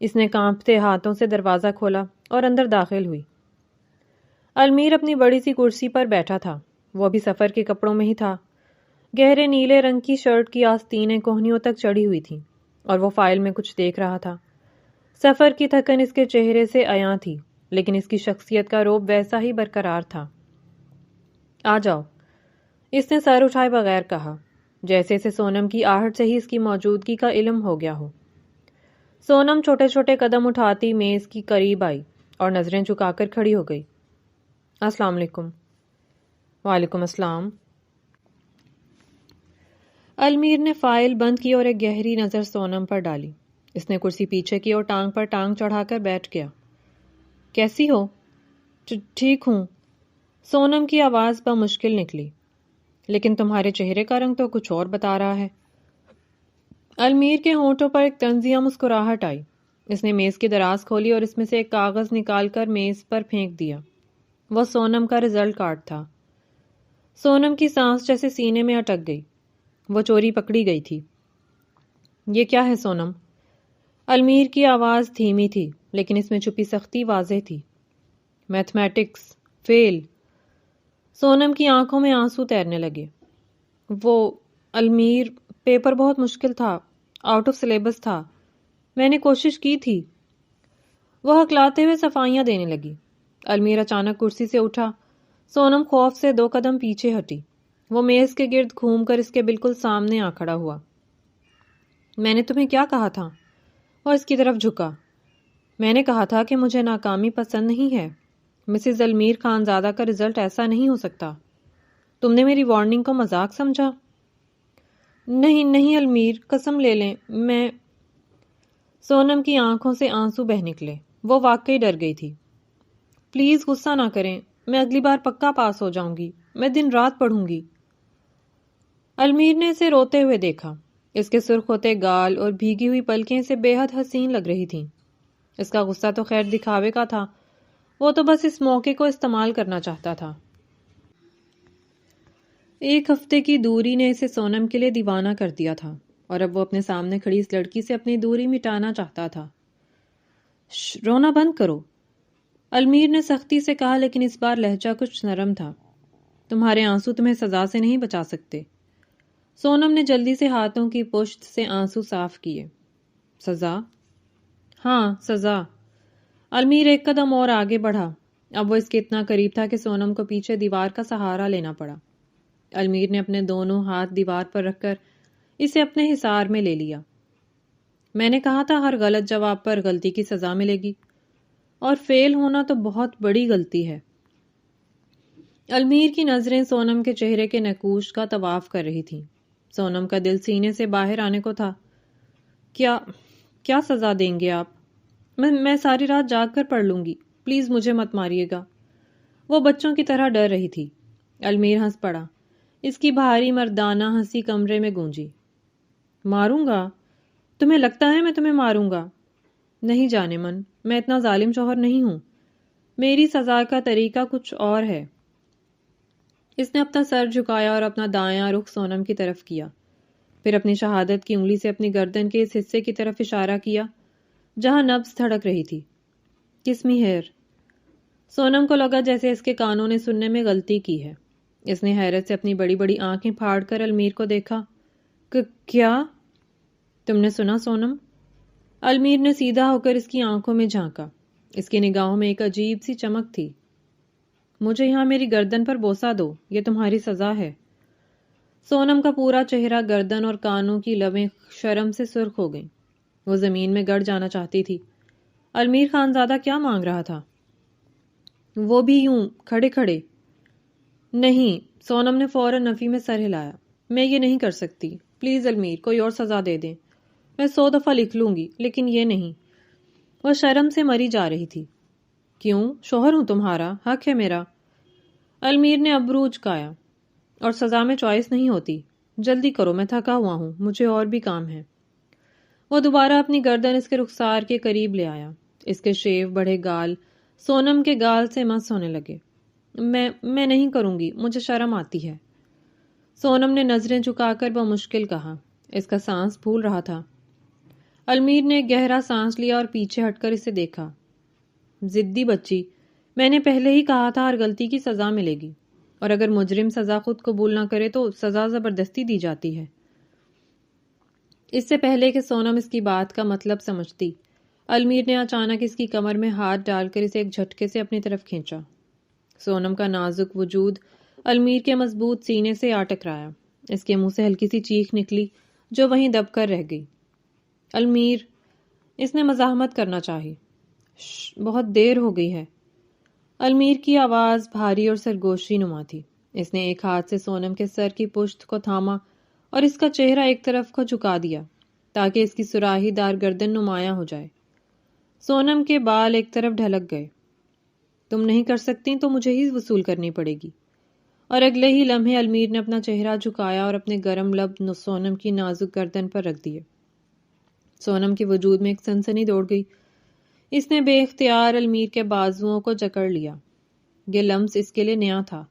اس نے کانپتے ہاتھوں سے دروازہ کھولا اور اندر داخل ہوئی۔ المیر اپنی بڑی سی کرسی پر بیٹھا تھا۔ وہ بھی سفر کے کپڑوں میں ہی تھا۔ گہرے نیلے رنگ کی شرٹ کی آستینیں کوہنیوں تک چڑھی ہوئی تھیں اور وہ فائل میں کچھ دیکھ رہا تھا۔ سفر کی تھکن اس کے چہرے سے عیاں تھی، لیکن اس کی شخصیت کا رعب ویسا ہی برقرار تھا۔ آ جاؤ، اس نے سر اٹھائے بغیر کہا، جیسے اسے سونم کی آہٹ سے ہی اس کی موجودگی کا علم ہو گیا ہو۔ سونم چھوٹے چھوٹے قدم اٹھاتی میز کی قریب آئی اور نظریں جھکا کر کھڑی ہو گئی۔ السلام علیکم۔ وعلیکم السلام۔ المیر نے فائل بند کی اور ایک گہری نظر سونم پر ڈالی۔ اس نے کرسی پیچھے کی اور ٹانگ پر ٹانگ چڑھا کر بیٹھ گیا۔ کیسی ہو؟ ٹھیک ہوں۔ سونم کی آواز بمشکل نکلی، لیکن تمہارے چہرے کا رنگ تو کچھ اور بتا رہا ہے۔ المیر کے ہونٹوں پر ایک طنزیہ مسکراہٹ آئی۔ اس نے میز کی دراز کھولی اور اس میں سے ایک کاغذ نکال کر میز پر پھینک دیا۔ وہ سونم کا رزلٹ کارڈ تھا۔ سونم کی سانس جیسے سینے میں اٹک گئی۔ وہ چوری پکڑی گئی تھی۔ یہ کیا ہے سونم؟ المیر کی آواز دھیمی تھی، لیکن اس میں چھپی سختی واضح تھی۔ میتھمیٹکس فیل۔ سونم کی آنکھوں میں آنسو تیرنے لگے۔ وہ المیر، پیپر بہت مشکل تھا، آؤٹ آف سلیبس تھا، میں نے کوشش کی تھی۔ وہ ہکلاتے ہوئے صفائیاں دینے لگی۔ المیر اچانک کرسی سے اٹھا۔ سونم خوف سے 2 قدم پیچھے ہٹی۔ وہ میز کے گرد گھوم کر اس کے بالکل سامنے آ کھڑا ہوا۔ میں نے تمہیں کیا کہا تھا؟ وہ اس کی طرف جھکا۔ میں نے کہا تھا کہ مجھے ناکامی پسند نہیں ہے۔ مسز المیر خانزادہ کا رزلٹ ایسا نہیں ہو سکتا۔ تم نے میری وارننگ کو مذاق سمجھا؟ نہیں المیر، قسم لے لیں، میں… سونم کی آنکھوں سے آنسو بہہ نکلے۔ وہ واقعی ڈر گئی تھی۔ پلیز غصہ نہ کریں، میں اگلی بار پکا پاس ہو جاؤں گی، میں دن رات پڑھوں گی۔ المیر نے اسے روتے ہوئے دیکھا۔ اس کے سرخ ہوتے گال اور بھیگی ہوئی پلکیں اسے بے حد حسین لگ رہی تھیں۔ اس کا غصہ تو خیر دکھاوے کا تھا، وہ تو بس اس موقع کو استعمال کرنا چاہتا تھا۔ 1 ہفتے کی دوری نے اسے سونم کے لیے دیوانہ کر دیا تھا، اور اب وہ اپنے سامنے کھڑی اس لڑکی سے اپنی دوری مٹانا چاہتا تھا۔ رونا بند کرو، المیر نے سختی سے کہا، لیکن اس بار لہجہ کچھ نرم تھا۔ تمہارے آنسو تمہیں سزا سے نہیں بچا سکتے۔ سونم نے جلدی سے ہاتھوں کی پشت سے آنسو صاف کیے۔ سزا؟ ہاں، سزا۔ المیر 1 قدم اور آگے بڑھا۔ اب وہ اس کے اتنا قریب تھا کہ سونم کو پیچھے دیوار کا سہارا لینا پڑا۔ المیر نے اپنے دونوں ہاتھ دیوار پر رکھ کر اسے اپنے حصار میں لے لیا۔ میں نے کہا تھا ہر غلط جواب پر غلطی کی سزا ملے گی، اور فیل ہونا تو بہت بڑی غلطی ہے۔ المیر کی نظریں سونم کے چہرے کے نقوش کا طواف کر رہی تھیں۔ سونم کا دل سینے سے باہر آنے کو تھا۔ کیا سزا دیں گے آپ؟ میں ساری رات جاگ کر پڑھ لوں گی، پلیز مجھے مت ماریے گا۔ وہ بچوں کی طرح ڈر رہی تھی۔ المیر ہنس پڑا۔ اس کی بھاری مردانہ ہنسی کمرے میں گونجی۔ ماروں گا؟ تمہیں لگتا ہے میں تمہیں ماروں گا؟ نہیں جانے من، میں اتنا ظالم شوہر نہیں ہوں۔ میری سزا کا طریقہ کچھ اور ہے۔ اس نے اپنا سر جھکایا اور اپنا دایاں رخ سونم کی طرف کیا، پھر اپنی شہادت کی انگلی سے اپنی گردن کے اس حصے کی طرف اشارہ کیا جہاں نبض دھڑک رہی تھی۔ کس می ہیئر۔ سونم کو لگا جیسے اس کے کانوں نے سننے میں غلطی کی ہے۔ اس نے حیرت سے اپنی بڑی بڑی آنکھیں پھاڑ کر المیر کو دیکھا۔ کیا؟ تم نے سنا سونم؟ المیر نے سیدھا ہو کر اس کی آنکھوں میں جھانکا۔ اس کی نگاہوں میں ایک عجیب سی چمک تھی۔ مجھے یہاں میری گردن پر بوسہ دو، یہ تمہاری سزا ہے۔ سونم کا پورا چہرہ، گردن اور کانوں کی لویں شرم سے سرخ ہو گئیں۔ وہ زمین میں گڑ جانا چاہتی تھی۔ المیر خانزادہ کیا مانگ رہا تھا؟ وہ بھی یوں کھڑے کھڑے۔ نہیں، سونم نے فوراً نفی میں سر ہلایا۔ میں یہ نہیں کر سکتی، پلیز المیر، کوئی اور سزا دے دیں۔ میں 100 دفعہ لکھ لوں گی، لیکن یہ نہیں۔ وہ شرم سے مری جا رہی تھی۔ کیوں؟ شوہر ہوں تمہارا، حق ہے میرا۔ المیر نے ابرو اچکایا۔ اور سزا میں چوائس نہیں ہوتی۔ جلدی کرو، میں تھکا ہوا ہوں، مجھے اور بھی کام ہے۔ وہ دوبارہ اپنی گردن اس کے رخسار کے قریب لے آیا۔ اس کے شیو بڑھے گال سونم کے گال سے مس ہونے لگے۔ میں نہیں کروں گی، مجھے شرم آتی ہے۔ سونم نے نظریں جھکا کر بمشکل کہا۔ اس کا سانس پھول رہا تھا۔ المیر نے ایک گہرا سانس لیا اور پیچھے ہٹ کر اسے دیکھا۔ ضدی بچی، میں نے پہلے ہی کہا تھا ہر غلطی کی سزا ملے گی، اور اگر مجرم سزا خود قبول نہ کرے تو سزا زبردستی دی جاتی ہے۔ اس سے پہلے کہ سونم اس کی بات کا مطلب سمجھتی، المیر نے اچانک اس کی کمر میں ہاتھ ڈال کر اسے ایک جھٹکے سے اپنی طرف کھینچا۔ سونم کا نازک وجود المیر کے مضبوط سینے سے آ ٹکرایا۔ اس کے منہ سے ہلکی سی چیخ نکلی جو وہیں دب کر رہ گئی۔ المیر، اس نے مزاحمت کرنا چاہی۔ بہت دیر ہو گئی ہے۔ المیر کی آواز بھاری اور سرگوشی نما تھی۔ اس نے ایک ہاتھ سے سونم کے سر کی پشت کو تھاما اور اس کا چہرہ ایک طرف کو جھکا دیا تاکہ اس کی سراہی دار گردن نمایاں ہو جائے۔ سونم کے بال ایک طرف ڈھلک گئے۔ تم نہیں کر سکتی تو مجھے ہی وصول کرنی پڑے گی۔ اور اگلے ہی لمحے المیر نے اپنا چہرہ جھکایا اور اپنے گرم لب سونم کی نازک گردن پر رکھ دیے۔ سونم کے وجود میں ایک سنسنی دوڑ گئی۔ اس نے بے اختیار المیر کے بازوؤں کو جکڑ لیا۔ یہ لمس اس کے لیے نیا تھا،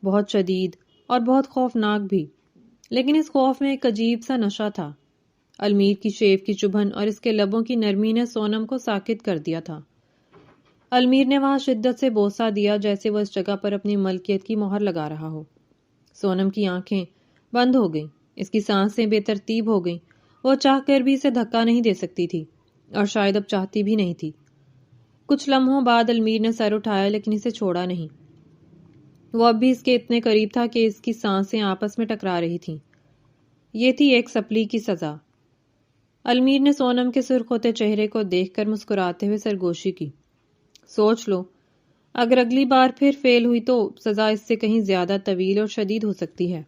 بہت شدید اور بہت خوفناک بھی، لیکن اس خوف میں ایک عجیب سا نشہ تھا۔ المیر کی شیف کی چبھن اور اس کے لبوں کی نرمی نے سونم کو ساکت کر دیا تھا۔ المیر نے وہاں شدت سے بوسہ دیا جیسے وہ اس جگہ پر اپنی ملکیت کی مہر لگا رہا ہو۔ سونم کی آنکھیں بند ہو گئیں، اس کی سانسیں بے ترتیب ہو گئیں۔ وہ چاہ کر بھی اسے دھکا نہیں دے سکتی تھی اور شاید اب چاہتی بھی نہیں تھی۔ کچھ لمحوں بعد المیر نے سر اٹھایا لیکن اسے چھوڑا نہیں۔ وہ اب بھی اس کے اتنے قریب تھا کہ اس کی سانسیں آپس میں ٹکرا رہی تھیں۔ یہ تھی ایک سپلی کی سزا۔ المیر نے سونم کے سرخ ہوتے چہرے کو دیکھ کر مسکراتے ہوئے سرگوشی کی۔ سوچ لو، اگر اگلی بار پھر فیل ہوئی تو سزا اس سے کہیں زیادہ طویل اور شدید ہو سکتی ہے۔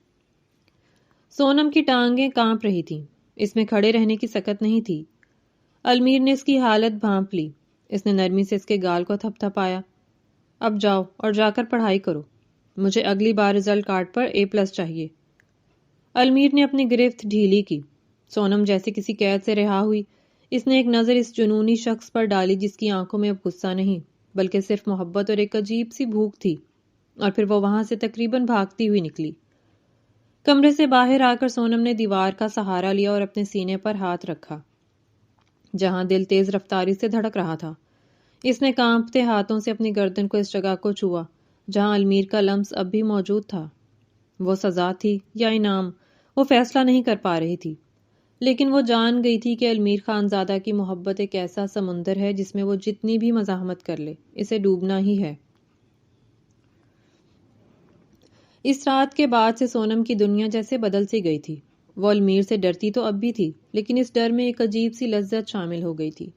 سونم کی ٹانگیں کانپ رہی تھیں۔ اس میں کھڑے رہنے کی سکت نہیں تھی۔ المیر نے اس کی حالت بھانپ لی۔ اس نے نرمی سے اس کے گال کو تھپ تھپایا۔ اب جاؤ اور جا کر پڑھائی کرو۔ مجھے اگلی بار رزلٹ کارڈ پر A+ چاہیے۔ المیر نے اپنی گرفت ڈھیلی کی۔ سونم جیسے کسی قید سے رہا ہوئی، اس نے ایک نظر اس جنونی شخص پر ڈالی جس کی آنکھوں میں اب غصہ نہیں بلکہ صرف محبت اور ایک عجیب سی بھوک تھی، اور پھر وہ وہاں سے تقریباً بھاگتی ہوئی نکلی۔ کمرے سے باہر آ کر سونم نے دیوار کا سہارا لیا اور اپنے سینے پر ہاتھ رکھا جہاں دل تیز رفتاری سے دھڑک رہا تھا۔ اس نے کانپتے ہاتھوں سے اپنی گردن کو اس جگہ کو چھوا جہاں المیر کا لمس اب بھی موجود تھا۔ وہ سزا تھی یا انعام، وہ فیصلہ نہیں کر پا رہی تھی، لیکن وہ جان گئی تھی کہ المیر خانزادہ کی محبت ایک ایسا سمندر ہے جس میں وہ جتنی بھی مزاحمت کر لے اسے ڈوبنا ہی ہے۔ اس رات کے بعد سے سونم کی دنیا جیسے بدل سی گئی تھی۔ وہ المیر سے ڈرتی تو اب بھی تھی، لیکن اس ڈر میں ایک عجیب سی لذت شامل ہو گئی تھی۔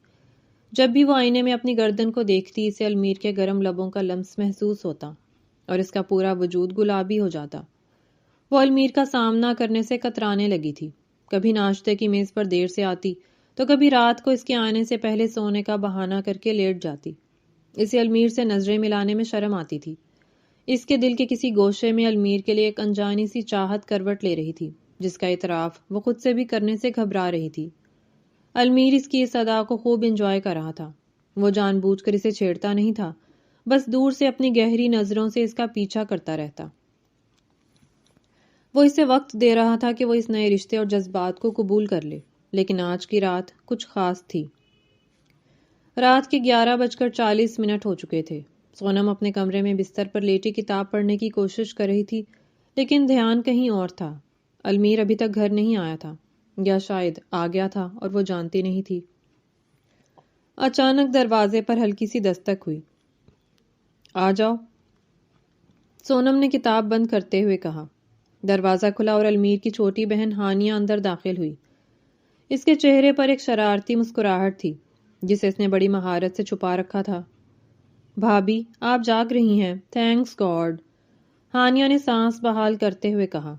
جب بھی وہ آئینے میں اپنی گردن کو دیکھتی، اسے المیر کے گرم لبوں کا لمس محسوس ہوتا اور اس کا پورا وجود گلابی ہو جاتا۔ وہ المیر کا سامنا کرنے سے کترانے لگی تھی۔ کبھی ناشتے کی میز پر دیر سے آتی تو کبھی رات کو اس کے آنے سے پہلے سونے کا بہانہ کر کے لیٹ جاتی۔ اسے المیر سے نظریں ملانے میں شرم آتی تھی۔ اس کے دل کے کسی گوشے میں المیر کے لیے ایک انجانی سی چاہت کروٹ لے رہی تھی جس کا اعتراف وہ خود سے بھی کرنے سے گھبرا رہی تھی۔ المیر اس کی اس ادا کو خوب انجوائے کر رہا تھا۔ وہ جان بوجھ کر اسے چھیڑتا نہیں تھا، بس دور سے اپنی گہری نظروں سے اس کا پیچھا کرتا رہتا۔ وہ اسے وقت دے رہا تھا کہ وہ اس نئے رشتے اور جذبات کو قبول کر لے، لیکن آج کی رات کچھ خاص تھی۔ رات کے 11:40 ہو چکے تھے۔ سونم اپنے کمرے میں بستر پر لیٹی کتاب پڑھنے کی کوشش کر رہی تھی، لیکن دھیان کہیں اور تھا۔ المیر ابھی تک گھر نہیں آیا تھا، یا شاید آ گیا تھا اور وہ جانتی نہیں تھی۔ اچانک دروازے پر ہلکی سی دستک ہوئی۔ آ جاؤ، سونم نے کتاب بند کرتے ہوئے کہا۔ دروازہ کھلا اور المیر کی چھوٹی بہن ہانیہ اندر داخل ہوئی۔ اس کے چہرے پر ایک شرارتی مسکراہٹ تھی جسے اس نے بڑی مہارت سے چھپا رکھا تھا۔ بھابھی، آپ جاگ رہی ہیں، تھینکس گاڈ، ہانیہ نے سانس بحال کرتے ہوئے کہا۔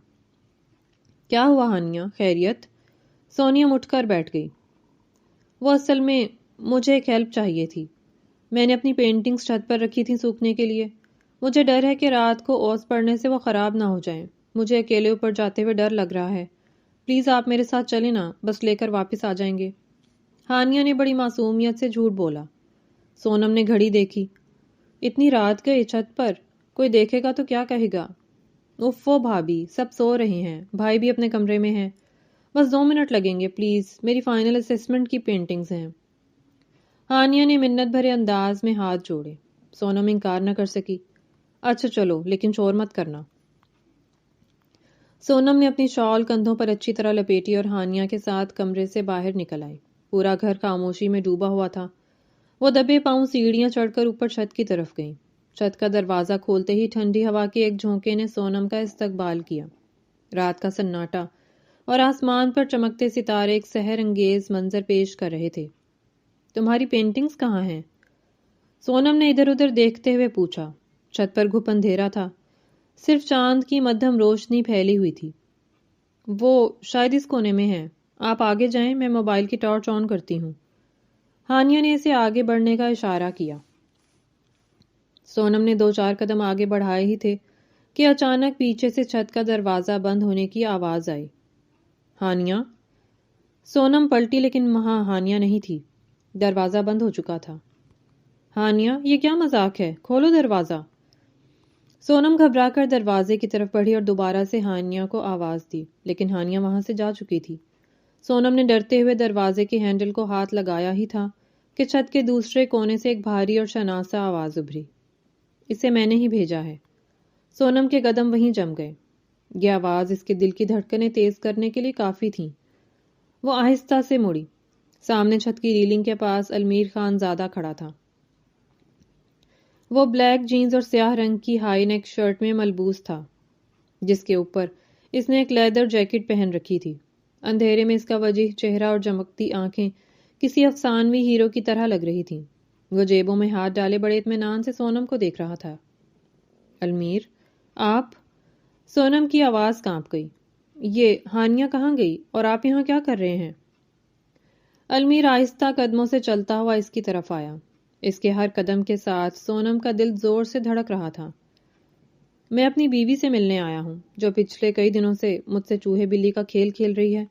کیا ہوا ہانیہ، خیریت؟ سونیم اٹھ کر بیٹھ گئی۔ وہ اصل میں مجھے ایک ہیلپ چاہیے تھی۔ میں نے اپنی پینٹنگز چھت پر رکھی تھیں سوکھنے کے لیے۔ مجھے ڈر ہے کہ رات کو اوس پڑنے سے وہ خراب نہ ہو جائیں۔ مجھے اکیلے اوپر جاتے ہوئے ڈر لگ رہا ہے۔ پلیز آپ میرے ساتھ چلیں نا، بس لے کر واپس آ جائیں گے۔ ہانیہ نے بڑی معصومیت سے جھوٹ بولا۔ سونم نے گھڑی دیکھی۔ اتنی رات گئے چھت پر، کوئی دیکھے گا تو کیا کہے گا؟ اوفو بھابھی، سب سو رہے ہیں، بھائی بھی اپنے کمرے میں ہیں۔ بس 2 منٹ لگیں گے پلیز، میری فائنل اسسمنٹ کی پینٹنگز ہیں۔ ہانیہ نے منت بھرے انداز میں ہاتھ جوڑے۔ سونم انکار نہ کر سکی۔ اچھا چلو، لیکن شور مت کرنا۔ سونم نے اپنی شال کندھوں پر اچھی طرح لپیٹی اور ہانیہ کے ساتھ کمرے سے باہر نکل آئی۔ پورا گھر خاموشی میں ڈوبا ہوا تھا۔ وہ دبے پاؤں سیڑھیاں چڑھ کر اوپر چھت کی طرف گئیں۔ چھت کا دروازہ کھولتے ہی ٹھنڈی ہوا کے ایک جھونکے نے سونم کا استقبال کیا۔ رات کا سناٹا اور آسمان پر چمکتے ستارے ایک سحر انگیز منظر پیش کر رہے تھے۔ تمہاری پینٹنگز کہاں ہیں؟ سونم نے ادھر ادھر دیکھتے ہوئے پوچھا۔ چھت پر گھپ اندھیرا تھا، صرف چاند کی مدھم روشنی پھیلی ہوئی تھی۔ وہ شاید اس کونے میں ہے، آپ آگے جائیں، میں موبائل کی ٹارچ آن کرتی ہوں۔ ہانیہ نے اسے آگے بڑھنے کا اشارہ کیا۔ سونم نے 2-4 قدم آگے بڑھائے ہی تھے کہ اچانک پیچھے سے چھت کا دروازہ بند ہونے کی آواز آئی۔ ہانیہ؟ سونم پلٹی لیکن وہاں ہانیہ نہیں تھی۔ دروازہ بند ہو چکا تھا۔ ہانیہ، یہ کیا مذاق ہے؟ کھولو دروازہ۔ سونم گھبرا کر دروازے کی طرف بڑھی اور دوبارہ سے ہانیہ کو آواز دی، لیکن ہانیہ وہاں سے جا چکی تھی۔ سونم نے ڈرتے ہوئے دروازے کے ہینڈل کو ہاتھ لگایا ہی تھا کہ چھت کے دوسرے کونے سے ایک بھاری اور شناسا آواز ابھری۔ اسے میں نے ہی بھیجا ہے۔ سونم کے قدم وہیں جم گئے۔ یہ آواز اس کے دل کی دھڑکنیں تیز کرنے کے لیے کافی تھی۔ وہ آہستہ سے مڑی۔ سامنے چھت کی ریلنگ کے پاس المیر خان زادہ کھڑا تھا۔ وہ بلیک جینز اور سیاہ رنگ کی ہائی نیک شرٹ میں ملبوس تھا، جس کے اوپر اس نے ایک لیدر جیکٹ پہن رکھی تھی۔ اندھیرے میں اس کا وجیح چہرہ اور چمکتی آنکھیں کسی افسانوی ہیرو کی طرح لگ رہی تھیں۔ وہ جیبوں میں ہاتھ ڈالے بڑے اطمینان سے سونم کو دیکھ رہا تھا۔ المیر، آپ؟ سونم کی آواز کانپ گئی۔ یہ ہانیہ کہاں گئی اور آپ یہاں کیا کر رہے ہیں؟ المیر آہستہ قدموں سے چلتا ہوا اس کی طرف آیا۔ اس کے ہر قدم کے ساتھ سونم کا دل زور سے دھڑک رہا تھا۔ میں اپنی بیوی سے ملنے آیا ہوں، جو پچھلے کئی دنوں سے مجھ سے چوہے بلی کا کھیل کھیل رہی ہے۔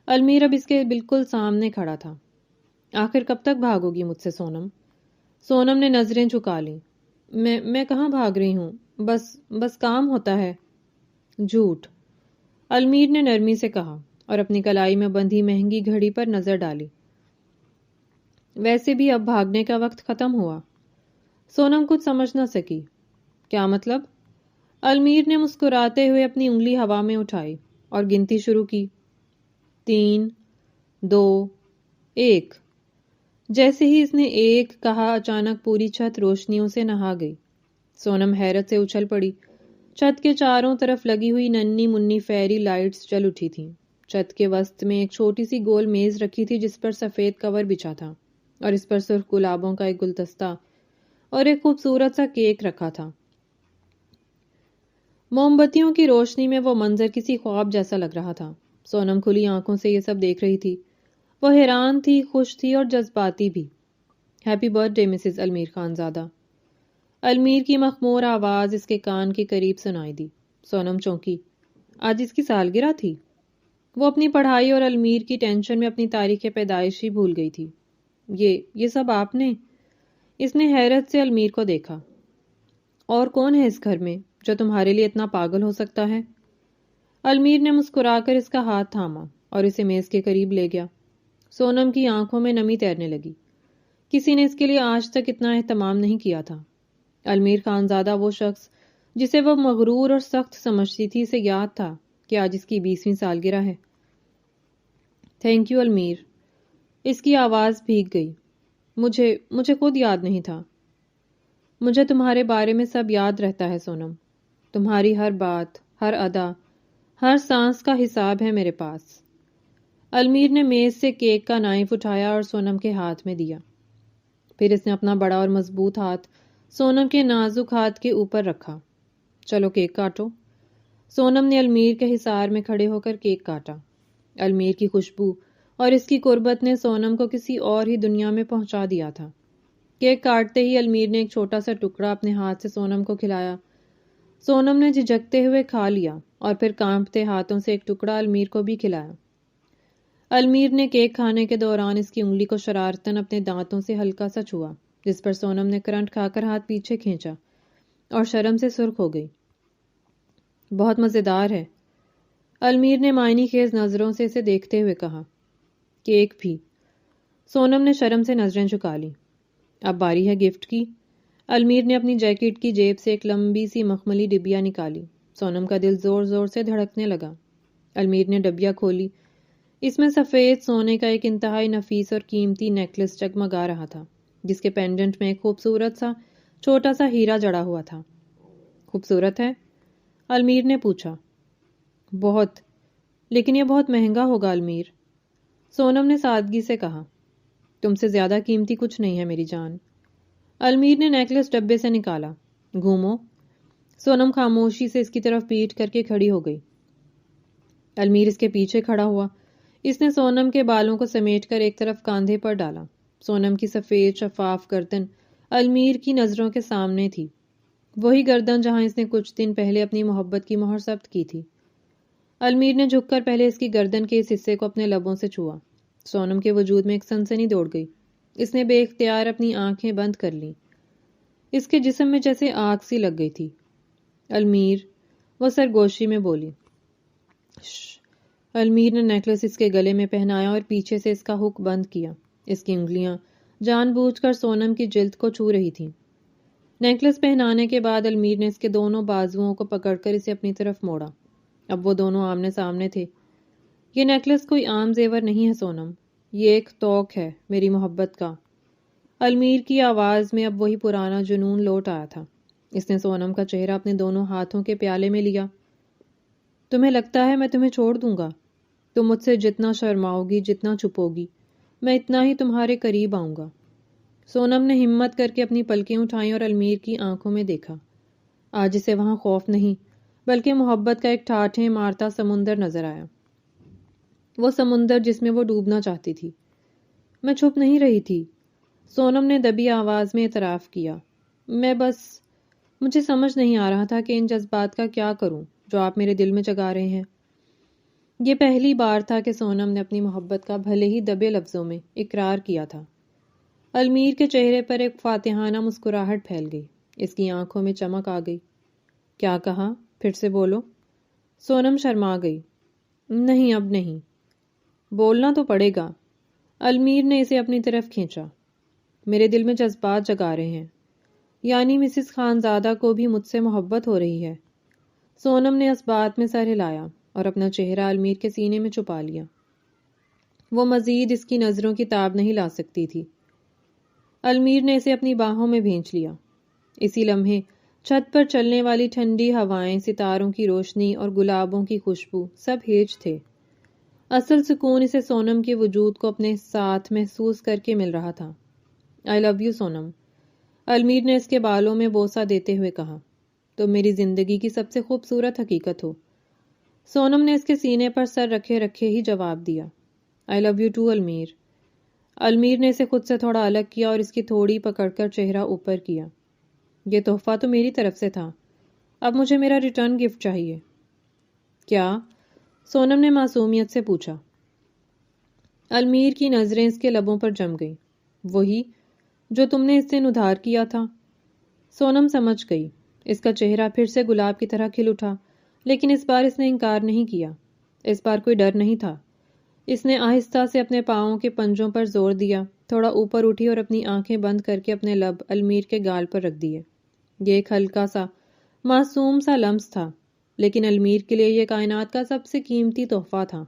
المیر اب اس کے بالکل سامنے کھڑا تھا۔ آخر کب تک بھاگو گی مجھ سے سونم؟ سونم نے نظریں جھکا لیں۔ میں کہاں بھاگ رہی ہوں، بس کام ہوتا ہے۔ جھوٹ، المیر نے نرمی سے کہا اور اپنی کلائی میں بندھی مہنگی گھڑی پر نظر ڈالی۔ ویسے بھی اب بھاگنے کا وقت ختم ہوا۔ سونم کچھ سمجھ نہ سکی۔ کیا مطلب؟ المیر نے مسکراتے ہوئے اپنی انگلی ہوا میں اٹھائی اور گنتی شروع کی۔ 3، 2، 1۔ جیسے ہی اس نے 1 کہا، اچانک پوری چھت روشنیوں سے نہا گئی۔ سونم حیرت سے اچھل پڑی۔ چھت کے چاروں طرف لگی ہوئی ننھی منی فیری لائٹس جل اٹھی تھیں۔ چھت کے وسط میں ایک چھوٹی سی گول میز رکھی تھی جس پر سفید کور بچھا تھا اور اس پر سرخ گلابوں کا ایک گلدستہ اور ایک خوبصورت سا کیک رکھا تھا۔ موم بتیوں کی روشنی میں وہ منظر کسی خواب جیسا لگ رہا تھا۔ سونم کھلی آنکھوں سے یہ سب دیکھ رہی تھی۔ وہ حیران تھی، خوش تھی اور جذباتی بھی۔ Happy birthday Mrs Almeer Khanzada. Almeer کی مخمور آواز اس کے کان کے قریب سنائی دی۔ سونم چونکی۔ آج اس کی سالگرہ تھی۔ وہ اپنی پڑھائی اور المیر کی ٹینشن میں اپنی تاریخ پیدائش ہی بھول گئی تھی۔ یہ سب آپ نے؟ اس نے حیرت سے المیر کو دیکھا۔ اور کون ہے اس گھر میں جو تمہارے لیے اتنا پاگل ہو سکتا ہے؟ المیر نے مسکرا کر اس کا ہاتھ تھاما اور اسے میز کے قریب لے گیا۔ سونم کی آنکھوں میں نمی تیرنے لگی۔ کسی نے اس کے لیے آج تک اتنا اہتمام نہیں کیا تھا۔ المیر خان زادہ وہ شخص جسے وہ مغرور اور سخت سمجھتی تھی، اسے یاد تھا کہ آج اس کی 20ویں سالگرہ ہے۔ Thank you Almir. اس کی آواز بھیگ گئی۔ مجھے خود یاد نہیں تھا۔ مجھے تمہارے بارے میں سب یاد رہتا ہے سونم۔ تمہاری ہر بات، ہر ادا، ہر سانس کا حساب ہے میرے پاس۔ المیر نے میز سے کیک کا نائف اٹھایا اور سونم کے ہاتھ میں دیا۔ پھر اس نے اپنا بڑا اور مضبوط ہاتھ سونم کے نازک ہاتھ کے اوپر رکھا۔ چلو کیک کاٹو۔ سونم نے المیر کے حصار میں کھڑے ہو کر کیک کاٹا۔ المیر کی خوشبو اور اس کی قربت نے سونم کو کسی اور ہی دنیا میں پہنچا دیا تھا۔ کیک کاٹتے ہی المیر نے ایک چھوٹا سا ٹکڑا اپنے ہاتھ سے سونم کو کھلایا۔ سونم نے جھجکتے ہوئے کھا لیا اور پھر کانپتے ہاتھوں سے ایک ٹکڑا المیر کو بھی کھلایا۔ المیر نے کیک کھانے کے دوران اس کی انگلی کو شرارتاً اپنے دانتوں سے ہلکا سا چھوا، جس پر سونم نے کرنٹ کھا کر ہاتھ پیچھے کھینچا اور شرم سے سرخ ہو گئی۔ بہت مزیدار ہے، المیر نے معنی خیز نظروں سے اسے دیکھتے ہوئے کہا۔ کیک بھی۔ سونم نے شرم سے نظریں جھکا لی۔ اب باری ہے گفٹ کی۔ المیر نے اپنی جیکٹ کی جیب سے ایک لمبی سی مخملی ڈبیا نکالی۔ سونم کا دل زور زور سے دھڑکنے لگا۔ المیر نے ڈبیا کھولی۔ اس میں سفید سونے کا ایک انتہائی نفیس اور قیمتی نیکلس جگمگا رہا تھا، جس کے پینڈنٹ میں ایک خوبصورت سا چھوٹا سا ہیرا جڑا ہوا تھا۔ خوبصورت ہے؟ المیر نے پوچھا۔ بہت، لیکن یہ بہت مہنگا ہوگا المیر، سونم نے سادگی سے کہا۔ تم سے زیادہ قیمتی کچھ نہیں ہے میری جان۔ المیر نے نیکلس ڈبے سے نکالا۔ گھومو۔ سونم خاموشی سے اس کی طرف پیٹ کر کے کھڑی ہو گئی۔ المیر اس کے پیچھے کھڑا ہوا۔ اس نے سونم کے بالوں کو سمیٹ کر ایک طرف کاندھے پر ڈالا۔ سونم کی سفید شفاف گردن المیر کی نظروں کے سامنے تھی، وہی گردن جہاں اس نے کچھ دن پہلے اپنی محبت کی مہر ثبت کی تھی۔ المیر نے جھک کر پہلے اس کی گردن کے اس حصے کو اپنے لبوں سے چھوا۔ سونم کے وجود میں ایک سنسنی دوڑ گئی۔ اس نے بے اختیار اپنی آنکھیں بند کر لیں۔ اس کے جسم میں جیسے آگ سی لگ گئی تھی۔ المیر، وہ سرگوشی میں بولی۔ المیر نے نیکلس اس کے گلے میں پہنایا اور پیچھے سے اس کا ہک بند کیا۔ اس کی انگلیاں جان بوجھ کر سونم کی جلد کو چھو رہی تھیں۔ نیکلس پہنانے کے بعد المیر نے اس کے دونوں بازوؤں کو پکڑ کر اسے اپنی طرف موڑا۔ اب وہ دونوں آمنے سامنے تھے۔ یہ نیکلس کوئی عام زیور نہیں ہے سونم، یہ ایک توق ہے میری محبت کا۔ المیر کی آواز میں اب وہی پرانا جنون لوٹ آیا تھا۔ اس نے سونم کا چہرہ اپنے دونوں ہاتھوں کے پیالے میں لیا۔ تمہیں لگتا ہے میں تمہیں چھوڑ دوں گا؟ تم مجھ سے جتنا شرماؤ گی، جتنا چھپو گی، میں اتنا ہی تمہارے قریب آؤں گا۔ سونم نے ہمت کر کے اپنی پلکیں اٹھائیں اور المیر کی آنکھوں میں دیکھا۔ آج اسے وہاں خوف نہیں، بلکہ محبت کا ایک ٹھاٹھیں مارتا سمندر نظر آیا۔ وہ سمندر جس میں وہ ڈوبنا چاہتی تھی۔ میں چھپ نہیں رہی تھی، سونم نے دبی آواز میں اعتراف کیا۔ مجھے سمجھ نہیں آ رہا تھا کہ ان جذبات کا کیا کروں جو آپ میرے دل میں جگا رہے ہیں۔ یہ پہلی بار تھا کہ سونم نے اپنی محبت کا بھلے ہی دبے لفظوں میں اقرار کیا تھا۔ المیر کے چہرے پر ایک فاتحانہ مسکراہٹ پھیل گئی۔ اس کی آنکھوں میں چمک آ گئی۔ کیا کہا؟ پھر سے بولو۔ سونم شرما گئی۔ نہیں، اب نہیں۔ بولنا تو پڑے گا۔ المیر نے اسے اپنی طرف کھینچا۔ میرے دل میں جذبات جگا رہے ہیں، یعنی مسز خانزادہ کو بھی مجھ سے محبت ہو رہی ہے۔ سونم نے اس بات میں سر ہلایا اور اپنا چہرہ المیر کے سینے میں چھپا لیا۔ وہ مزید اس کی نظروں کی تاب نہیں لا سکتی تھی۔ المیر نے اسے اپنی باہوں میں بھینچ لیا۔ اسی لمحے چھت پر چلنے والی ٹھنڈی ہوائیں، ستاروں کی روشنی اور گلابوں کی خوشبو سب ہیج تھے۔ اصل سکون اسے سونم کے وجود کو اپنے ساتھ محسوس کر کے مل رہا تھا۔ I love you Sonam, Almir نے اس کے بالوں میں بوسہ دیتے ہوئے کہا۔ تم میری زندگی کی سب سے خوبصورت حقیقت ہو۔ سونم نے اس کے سینے پر سر رکھے رکھے ہی جواب دیا۔ I love you too Almir. Almir نے اسے خود سے تھوڑا الگ کیا اور اس کی تھوڑی پکڑ کر چہرہ اوپر کیا۔ یہ تحفہ تو میری طرف سے تھا، اب مجھے میرا ریٹرن گفٹ چاہیے۔ کیا؟ سونم نے معصومیت سے پوچھا۔ المیر کی نظریں اس کے لبوں پر جم گئیں۔ وہی جو تم نے اس سے ادھار کیا تھا۔ سونم سمجھ گئی۔ اس کا چہرہ پھر سے گلاب کی طرح کھل اٹھا، لیکن اس بار اس نے انکار نہیں کیا۔ اس بار کوئی ڈر نہیں تھا۔ اس نے آہستہ سے اپنے پاؤں کے پنجوں پر زور دیا، تھوڑا اوپر اٹھی اور اپنی آنکھیں بند کر کے اپنے لب المیر کے گال پر رکھ دیے۔ یہ ایک ہلکا سا، معصوم سا لمس تھا، لیکن المیر کے لیے یہ کائنات کا سب سے قیمتی تحفہ تھا۔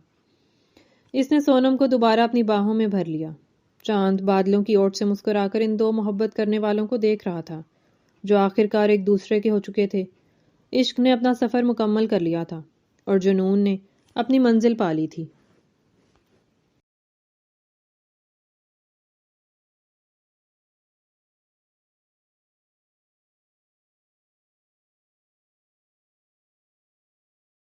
اس نے سونم کو دوبارہ اپنی باہوں میں بھر لیا۔ چاند بادلوں کی اوٹ سے مسکرا کر ان دو محبت کرنے والوں کو دیکھ رہا تھا، جو آخرکار ایک دوسرے کے ہو چکے تھے۔ عشق نے اپنا سفر مکمل کر لیا تھا اور جنون نے اپنی منزل پا لی تھی۔